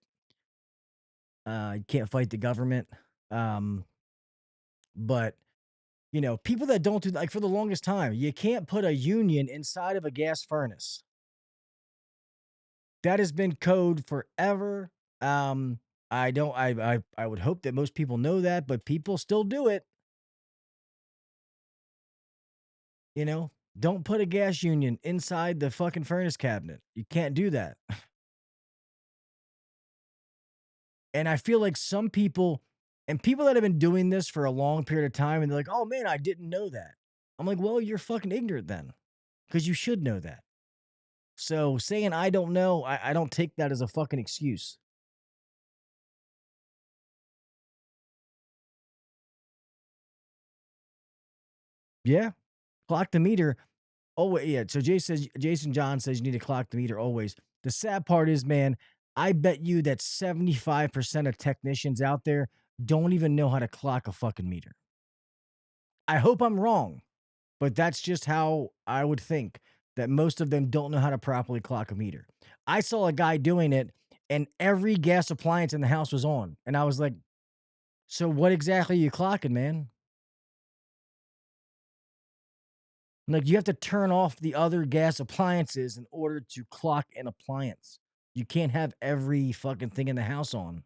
[SPEAKER 1] You can't fight the government. Um, but people that don't do like for the longest time, you can't put a union inside of a gas furnace. That has been code forever. Um, I don't. I would hope that most people know that, but people still do it. You know, don't put a gas union inside the fucking furnace cabinet. You can't do that. And I feel like some people and people that have been doing this for a long period of time and they're like, "Oh man, I didn't know that." I'm like, "Well, you're fucking ignorant then, because you should know that." So saying I don't know, I don't take that as a fucking excuse. Yeah, clock the meter. Oh yeah. So Jason John says you need to clock the meter always. The sad part is, man, I bet you that 75% of technicians out there don't even know how to clock a fucking meter. I hope I'm wrong. But that's just how I would think that most of them don't know how to properly clock a meter. I saw a guy doing it and every gas appliance in the house was on. And I was like, so what exactly are you clocking, man? Like, you have to turn off the other gas appliances in order to clock an appliance. You can't have every fucking thing in the house on.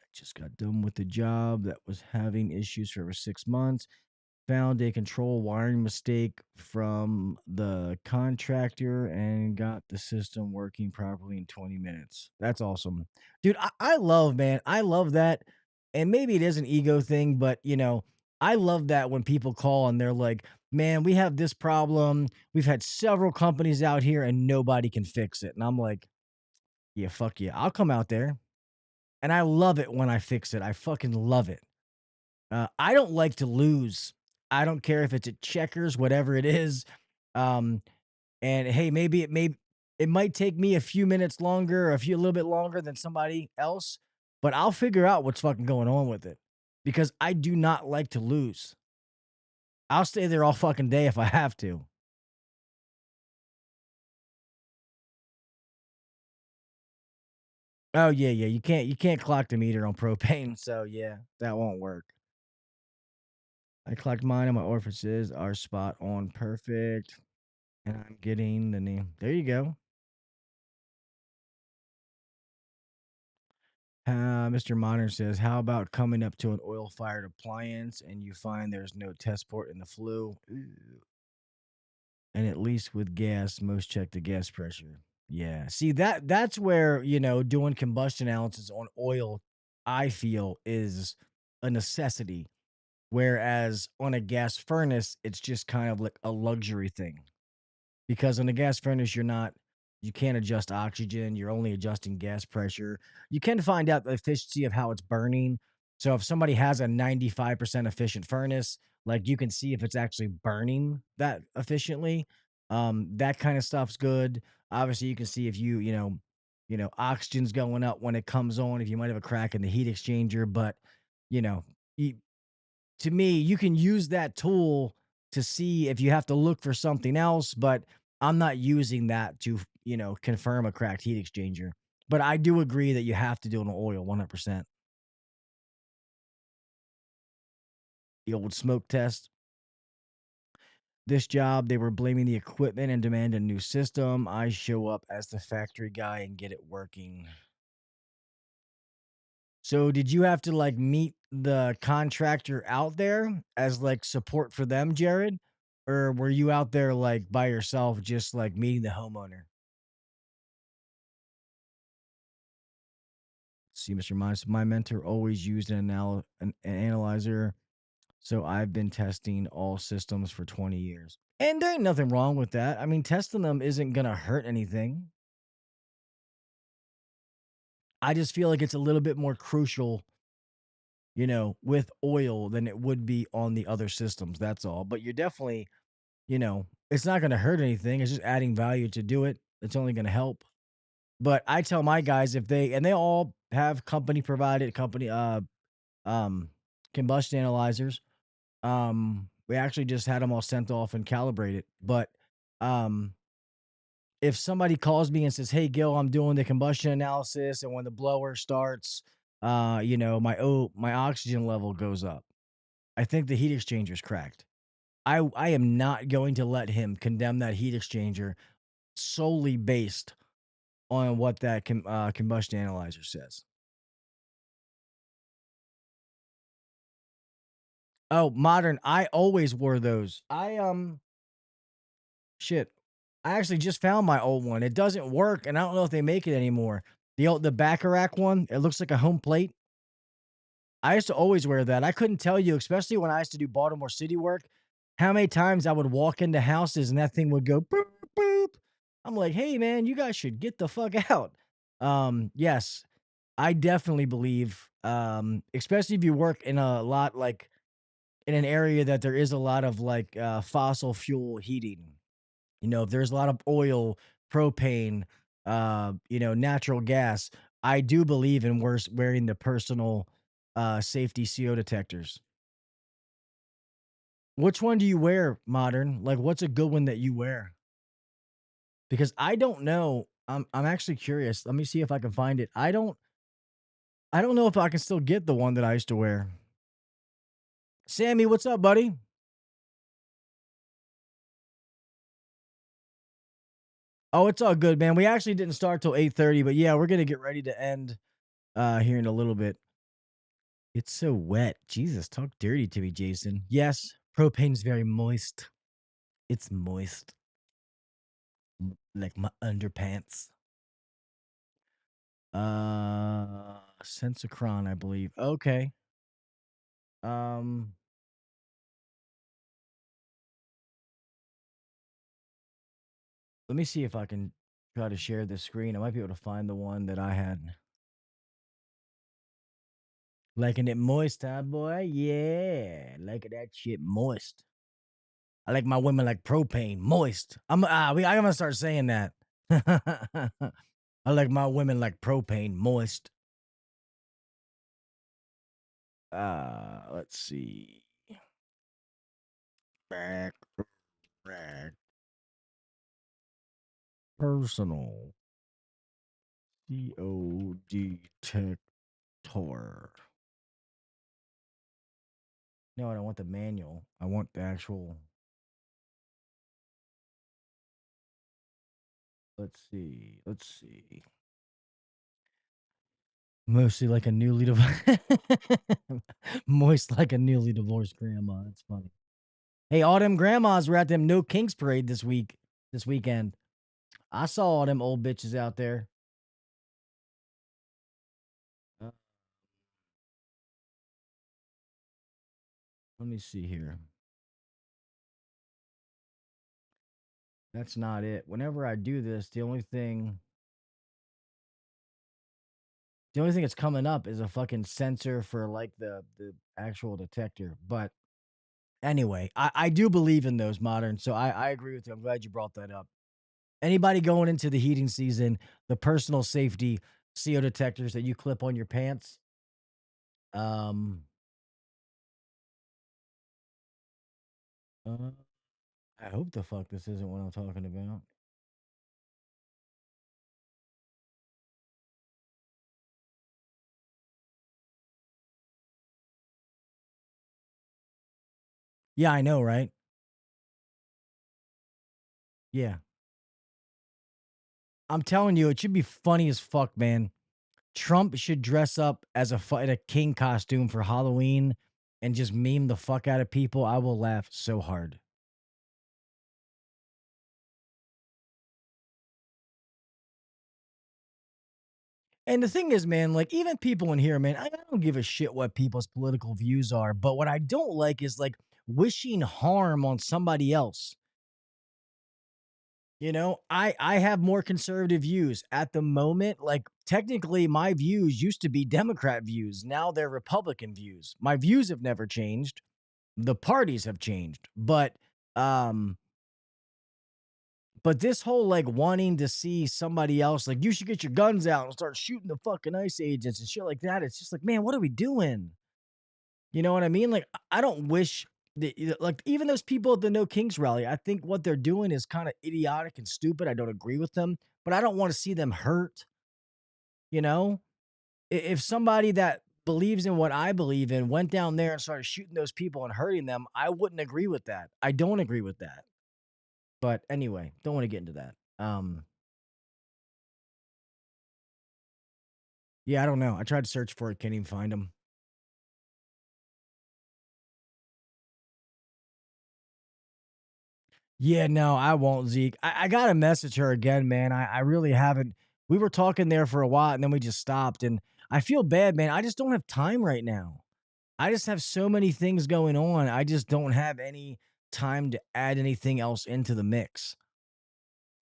[SPEAKER 1] I just got done with the job that was having issues for over 6 months. Found a control wiring mistake from the contractor and got the system working properly in 20 minutes. That's awesome. Dude, I love, man. I love that. And maybe it is an ego thing, but I love that when people call and they're like, man, we have this problem. We've had several companies out here and nobody can fix it. And I'm like, yeah, fuck yeah. I'll come out there. And I love it when I fix it. I fucking love it. I don't like to lose. I don't care if it's at checkers, whatever it is. Um, and hey, maybe it might take me a few minutes longer, a little bit longer than somebody else, but I'll figure out what's fucking going on with it because I do not like to lose. I'll stay there all fucking day if I have to. Oh yeah, yeah. You can't clock the meter on propane, so yeah, that won't work. I clocked mine on my orifices are spot on perfect. And I'm getting the name. There you go. Mr. Modern says, how about coming up to an oil fired appliance and you find there's no test port in the flue? Ooh. And at least with gas, most check the gas pressure. Yeah. See that's where, doing combustion analysis on oil, I feel is a necessity. Whereas on a gas furnace, it's just kind of like a luxury thing. Because on a gas furnace, you can't adjust oxygen. You're only adjusting gas pressure. You can find out the efficiency of how it's burning. So if somebody has a 95% efficient furnace, like you can see if it's actually burning that efficiently. That kind of stuff's good. Obviously, you can see if oxygen's going up when it comes on, if you might have a crack in the heat exchanger. But, you know, you, to me, you can use that tool to see if you have to look for something else, but I'm not using that to, confirm a cracked heat exchanger. But I do agree that you have to do an oil 100%. The old smoke test. This job, they were blaming the equipment and demand a new system. I show up as the factory guy and get it working. So did you have to like meet the contractor out there as like support for them, Jared? Or were you out there like by yourself, just like meeting the homeowner? See, Mr. Minus, my mentor always used an analyzer. So I've been testing all systems for 20 years. And there ain't nothing wrong with that. I mean, testing them isn't going to hurt anything. I just feel like it's a little bit more crucial, with oil than it would be on the other systems. That's all. But you're definitely, it's not going to hurt anything. It's just adding value to do it. It's only going to help. But I tell my guys if they all have company provided um combustion analyzers. We actually just had them all sent off and calibrated. But um if somebody calls me and says, "Hey Gil, I'm doing the combustion analysis and when the blower starts, my oxygen level goes up. I think the heat exchanger's cracked." I am not going to let him condemn that heat exchanger solely based on what that combustion analyzer says. Oh, modern. I always wore those. Shit. I actually just found my old one. It doesn't work, and I don't know if they make it anymore. The Bacharach one, it looks like a home plate. I used to always wear that. I couldn't tell you, especially when I used to do Baltimore City work, how many times I would walk into houses and that thing would go boop boop. I'm like, hey man, you guys should get the fuck out. Yes, I definitely believe, especially if you work in a lot like in an area that there is a lot of like fossil fuel heating. If there's a lot of oil, propane, natural gas, I do believe in wearing the personal safety CO detectors. Which one do you wear, Modern? Like, what's a good one that you wear? Because I don't know. I'm actually curious. Let me see if I can find it. I don't know if I can still get the one that I used to wear. Sammy, what's up, buddy? Oh, it's all good, man. We actually didn't start till 8:30, but yeah, we're gonna get ready to end here in a little bit. It's so wet. Jesus, talk dirty to me, Jason. Yes, propane's very moist. It's moist. Like my underpants. Sensicron, I believe. Okay. Um, let me see if I can try to share this screen. I might be able to find the one that I had. Liking it moist, huh, boy? Yeah, liking that shit moist. I like my women like propane, moist. I'm gonna start saying that. I like my women like propane, moist. Let's see. Back, back, personal COD detector. No, I don't want the manual. I want the actual. Let's see. Let's see. Mostly like a newly divorced, moist like a newly divorced grandma. That's funny. Hey, all them grandmas were at them No Kings parade this weekend. I saw all them old bitches out there. Uh, let me see here. That's not it. Whenever I do this, the only thing that's coming up is a fucking sensor for like the actual detector. But anyway, I do believe in those Modern, so I agree with you. I'm glad you brought that up. Anybody going into the heating season, the personal safety CO detectors that you clip on your pants. Um, uh, I hope the fuck this isn't what I'm talking about. Yeah, I know, right? Yeah, I'm telling you, it should be funny as fuck, man. Trump should dress up as in a king costume for Halloween and just meme the fuck out of people. I will laugh so hard. And the thing is, man, like even people in here, man, I don't give a shit what people's political views are. But what I don't like is like wishing harm on somebody else. I have more conservative views at the moment. Like technically, my views used to be Democrat views. Now they're Republican views. My views have never changed. The parties have changed, um, but this whole like wanting to see somebody else, like you should get your guns out and start shooting the fucking ICE agents and shit like that. It's just like, man, what are we doing? You know what I mean? Like, I don't wish like even those people at the No Kings rally. I think what they're doing is kind of idiotic and stupid. I don't agree with them, but I don't want to see them hurt. You know, if somebody that believes in what I believe in went down there and started shooting those people and hurting them, I wouldn't agree with that. I don't agree with that. But anyway, don't want to get into that. Yeah, I don't know. I tried to search for it, can't even find them. Yeah, no, I won't, Zeke. I gotta message her again, man. I really haven't. We were talking there for a while and then we just stopped. And I feel bad, man. I just don't have time right now. I just have so many things going on. I just don't have any time to add anything else into the mix.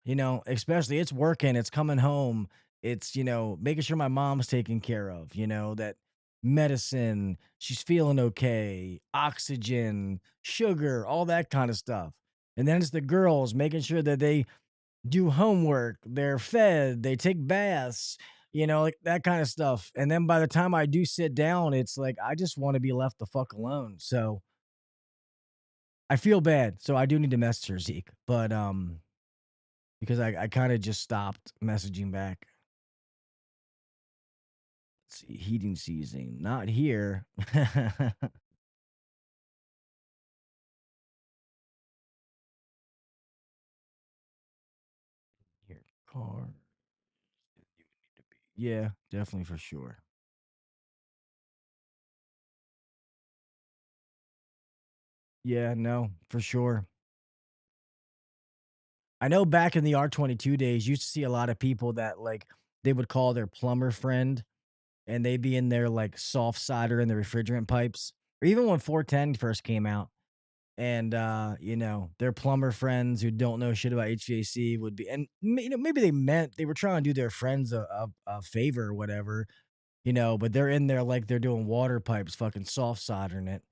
[SPEAKER 1] Especially it's working, it's coming home, it's, making sure my mom's taken care of, that medicine, she's feeling okay, oxygen, sugar, all that kind of stuff. And then it's the girls making sure that they do homework, they're fed, they take baths, like that kind of stuff. And then by the time I do sit down, it's like I just want to be left the fuck alone. So I feel bad, so I do need to message her, Zeke, but because I kind of just stopped messaging back. Let's see, heating season, not here. Here, car. Yeah, definitely for sure. Yeah, no, for sure. I know back in the R22 days, you used to see a lot of people that like they would call their plumber friend and they'd be in their like soft solder in the refrigerant pipes. Or even when 410 first came out and their plumber friends who don't know shit about HVAC would be and maybe they meant they were trying to do their friends a favor or whatever, but they're in there like they're doing water pipes, fucking soft soldering it.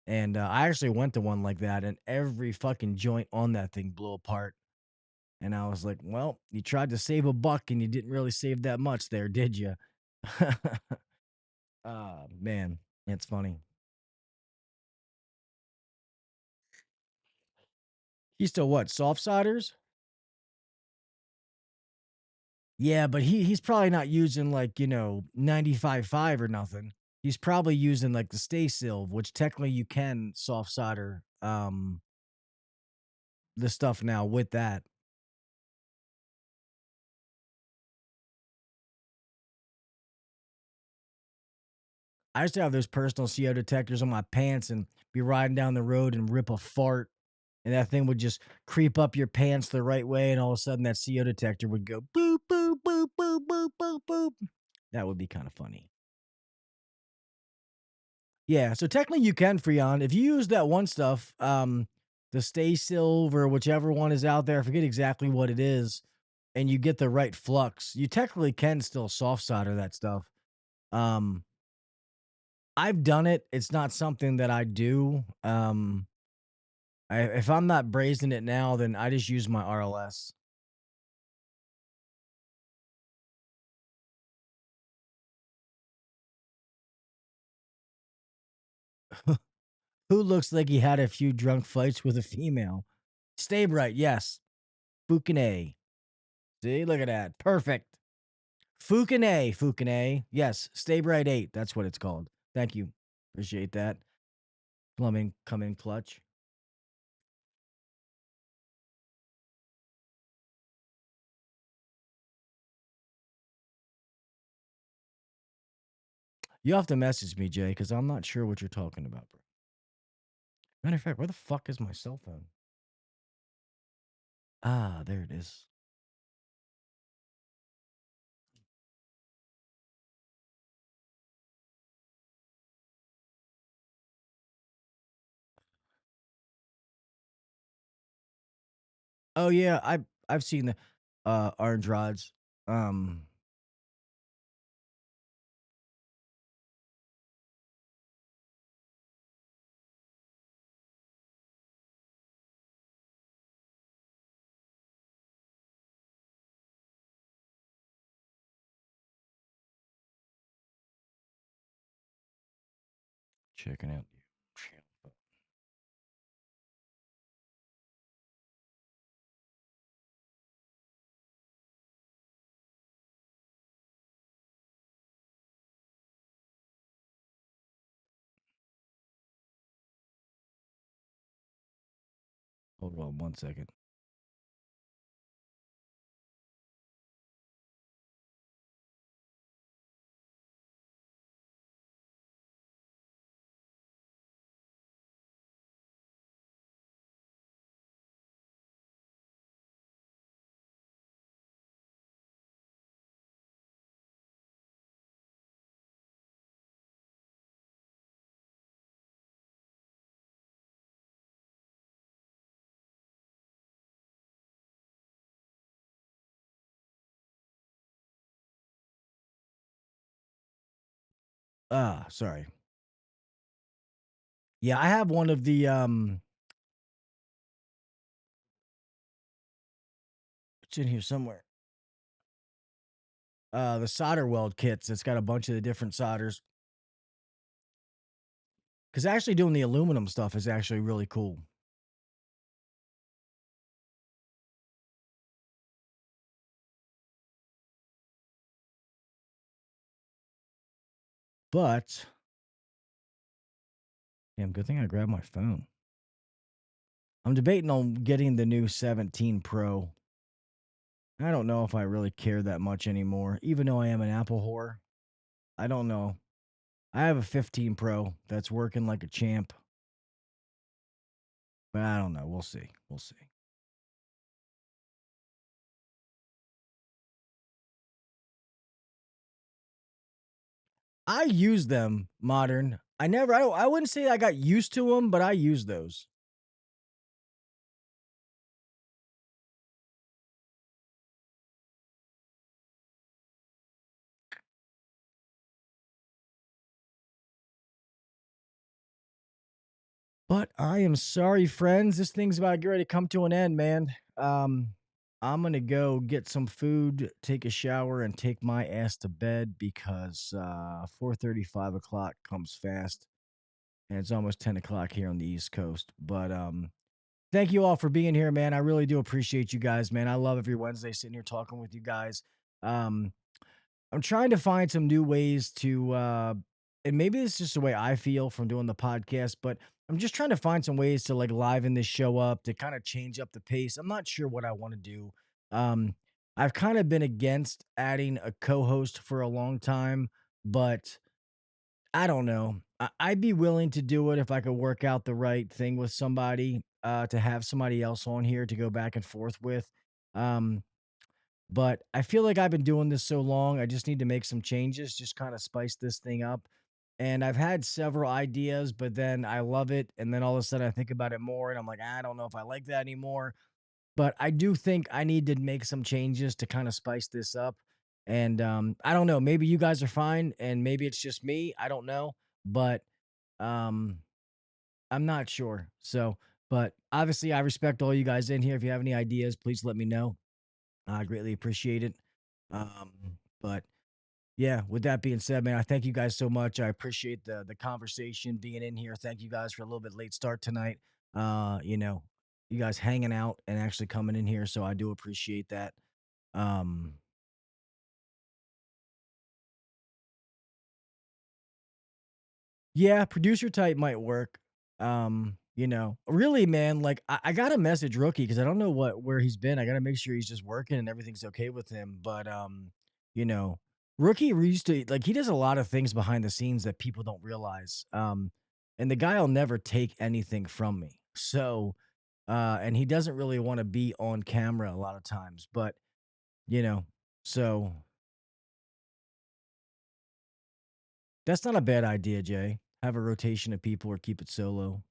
[SPEAKER 1] And I actually went to one like that and every fucking joint on that thing blew apart. And I was like, well, you tried to save a buck and you didn't really save that much there, did you? Man, it's funny. He's still what? Soft solders? Yeah, but he's probably not using like, 95.5 or nothing. He's probably using like the stay silv, which technically you can soft solder the stuff now with that. I used to have those personal CO detectors on my pants and be riding down the road and rip a fart, and that thing would just creep up your pants the right way, and all of a sudden that CO detector would go boop, boop, boop, boop, boop, boop, boop. That would be kind of funny. Yeah, so technically you can Freon. If you use that one stuff, the Stay Silver, whichever one is out there, I forget exactly what it is, and you get the right flux, you technically can still soft solder that stuff. Um, I've done it. It's not something that I do. If I'm not brazing it now, then I just use my RLS. Who looks like he had a few drunk fights with a female? Stay bright, yes. Fukune. See, look at that. Perfect. Fukune. Yes, Stay Bright 8. That's what it's called. Thank you. Appreciate that. Plumbing, come in clutch. You have to message me, Jay, because I'm not sure what you're talking about, bro. Matter of fact, where the fuck is my cell phone? Ah, there it is. Oh yeah, I've seen the orange rods. Um checking out the channel. Hold on one second. Ah, sorry. Yeah, I have one of the it's in here somewhere. The solder weld kits. It's got a bunch of the different solders. Because actually doing the aluminum stuff is actually really cool. But damn, good thing I grabbed my phone. I'm debating on getting the new 17 Pro. I don't know if I really care that much anymore, even though I am an Apple whore. I don't know. I have a 15 Pro that's working like a champ, but I don't know. We'll see. We'll see. I use them modern. I wouldn't say I got used to them, but I use those. But I am sorry, friends. This thing's about to get ready to come to an end, man. I'm gonna go get some food, take a shower, and take my ass to bed because 4:30, 5 o'clock comes fast, and it's almost 10 o'clock here on the East Coast. But thank you all for being here, man. I really do appreciate you guys, man. I love every Wednesday sitting here talking with you guys. Um, I'm trying to find some new ways to, and maybe it's just the way I feel from doing the podcast, but I'm just trying to find some ways to like liven this show up to kind of change up the pace. I'm not sure what I want to do. Um, I've kind of been against adding a co-host for a long time, but I don't know. I'd be willing to do it if I could work out the right thing with somebody, to have somebody else on here to go back and forth with. Um, but I feel like I've been doing this so long, I just need to make some changes, just kind of spice this thing up. And I've had several ideas, but then I love it. And then all of a sudden I think about it more and I'm like, I don't know if I like that anymore. But I do think I need to make some changes to kind of spice this up. And I don't know, maybe you guys are fine and maybe it's just me. I don't know. But um, I'm not sure. So, but obviously I respect all you guys in here. If you have any ideas, please let me know. I greatly appreciate it. Um, but yeah, with that being said, man, I thank you guys so much. I appreciate the conversation being in here. Thank you guys for a little bit late start tonight. You know, you guys hanging out and actually coming in here, so I do appreciate that. Um, Yeah, producer type might work. Really, man, like I gotta message Rookie because I don't know where he's been. I gotta make sure he's just working and everything's okay with him. But you know, Rookie used to like he does a lot of things behind the scenes that people don't realize. And the guy'll never take anything from me. So and he doesn't really want to be on camera a lot of times, but you know, so that's not a bad idea, Jay. Have a rotation of people or keep it solo.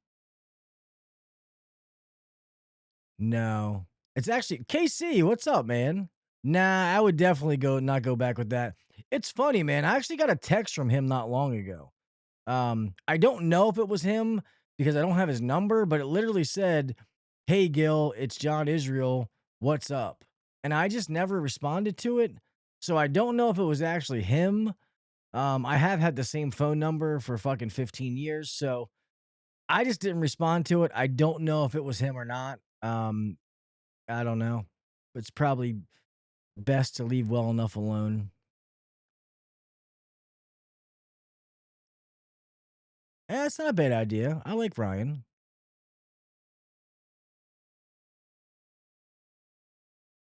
[SPEAKER 1] No. It's actually KC, what's up, man? Nah, I would definitely not go back with that. It's funny, man. I actually got a text from him not long ago. I don't know if it was him because I don't have his number, but it literally said, "Hey Gil, it's John Israel. What's up?" And I just never responded to it. So I don't know if it was actually him. I have had the same phone number for fucking 15 years, so I just didn't respond to it. I don't know if it was him or not. I don't know. It's probably best to leave well enough alone. Yeah, it's not a bad idea. I like Ryan.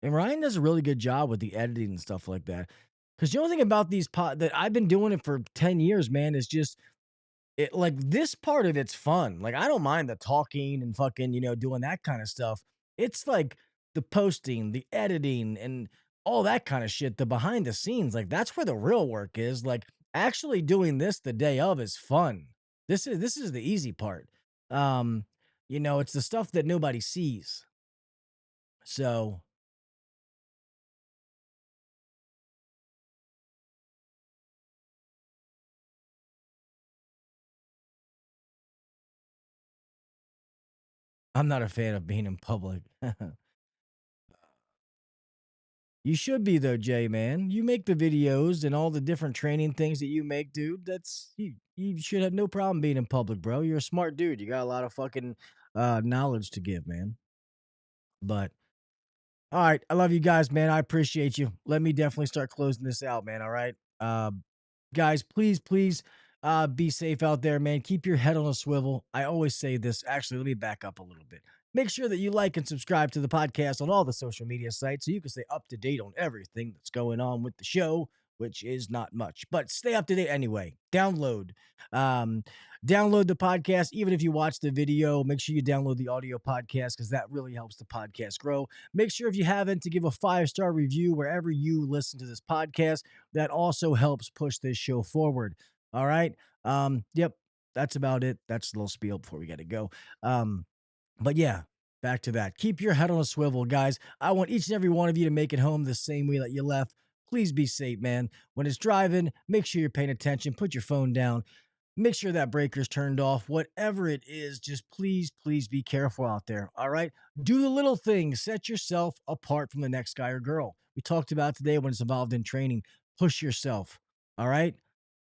[SPEAKER 1] And Ryan does a really good job with the editing and stuff like that. Because the only thing about these that I've been doing it for 10 years, man, is just it like this part of it's fun. Like I don't mind the talking and fucking, doing that kind of stuff. It's like the posting, the editing, and all that kind of shit, the behind the scenes. Like that's where the real work is. Like actually doing this the day of is fun. This is the easy part. Um, it's the stuff that nobody sees. So I'm not a fan of being in public. You should be though, Jay, man. You make the videos and all the different training things that you make, dude. That's you should have no problem being in public, bro. You're a smart dude. You got a lot of fucking knowledge to give, man. But all right, I love you guys, man. I appreciate you. Let me definitely start closing this out, man. All right. Guys, please be safe out there, man. Keep your head on a swivel. I always say this. Actually, let me back up a little bit. Make sure that you like and subscribe to the podcast on all the social media sites so you can stay up to date on everything that's going on with the show, which is not much, but stay up to date anyway. Um, download the podcast. Even if you watch the video, make sure you download the audio podcast because that really helps the podcast grow. Make sure if you haven't to give a 5-star review wherever you listen to this podcast. That also helps push this show forward. All right. Yep. That's about it. That's a little spiel before we got to go. But yeah, back to that. Keep your head on a swivel, guys. I want each and every one of you to make it home the same way that you left. Please be safe, man. When it's driving, make sure you're paying attention. Put your phone down. Make sure that breaker's turned off. Whatever it is, just please be careful out there. All right. Do the little things. Set yourself apart from the next guy or girl. We talked about today when it's involved in training. Push yourself. All right.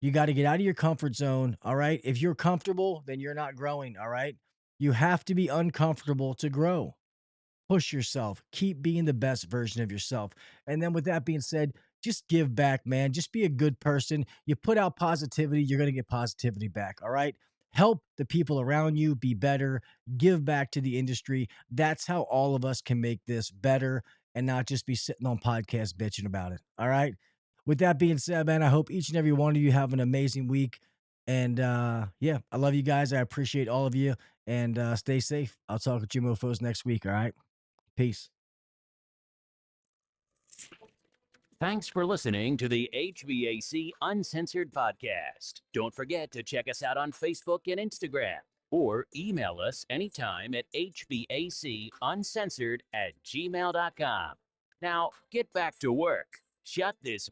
[SPEAKER 1] You got to get out of your comfort zone. All right. If you're comfortable, then you're not growing. All right. You have to be uncomfortable to grow. Push yourself. Keep being the best version of yourself. And then with that being said, just give back, man. Just be a good person. You put out positivity, you're going to get positivity back. All right. Help the people around you be better. Give back to the industry. That's how all of us can make this better and not just be sitting on podcasts bitching about it. All right. With that being said, man, I hope each and every one of you have an amazing week. And yeah, I love you guys. I appreciate all of you. And stay safe. I'll talk with you mofos next week. All right. Peace.
[SPEAKER 3] Thanks for listening to the HVAC Uncensored Podcast. Don't forget to check us out on Facebook and Instagram, or email us anytime at hvacuncensored@gmail.com. Now, get back to work. Shut this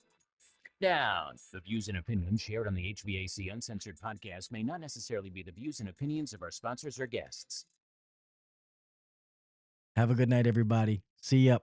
[SPEAKER 3] down. The views and opinions shared on the HVAC Uncensored Podcast may not necessarily be the views and opinions of our sponsors or guests.
[SPEAKER 1] Have a good night, everybody. See ya.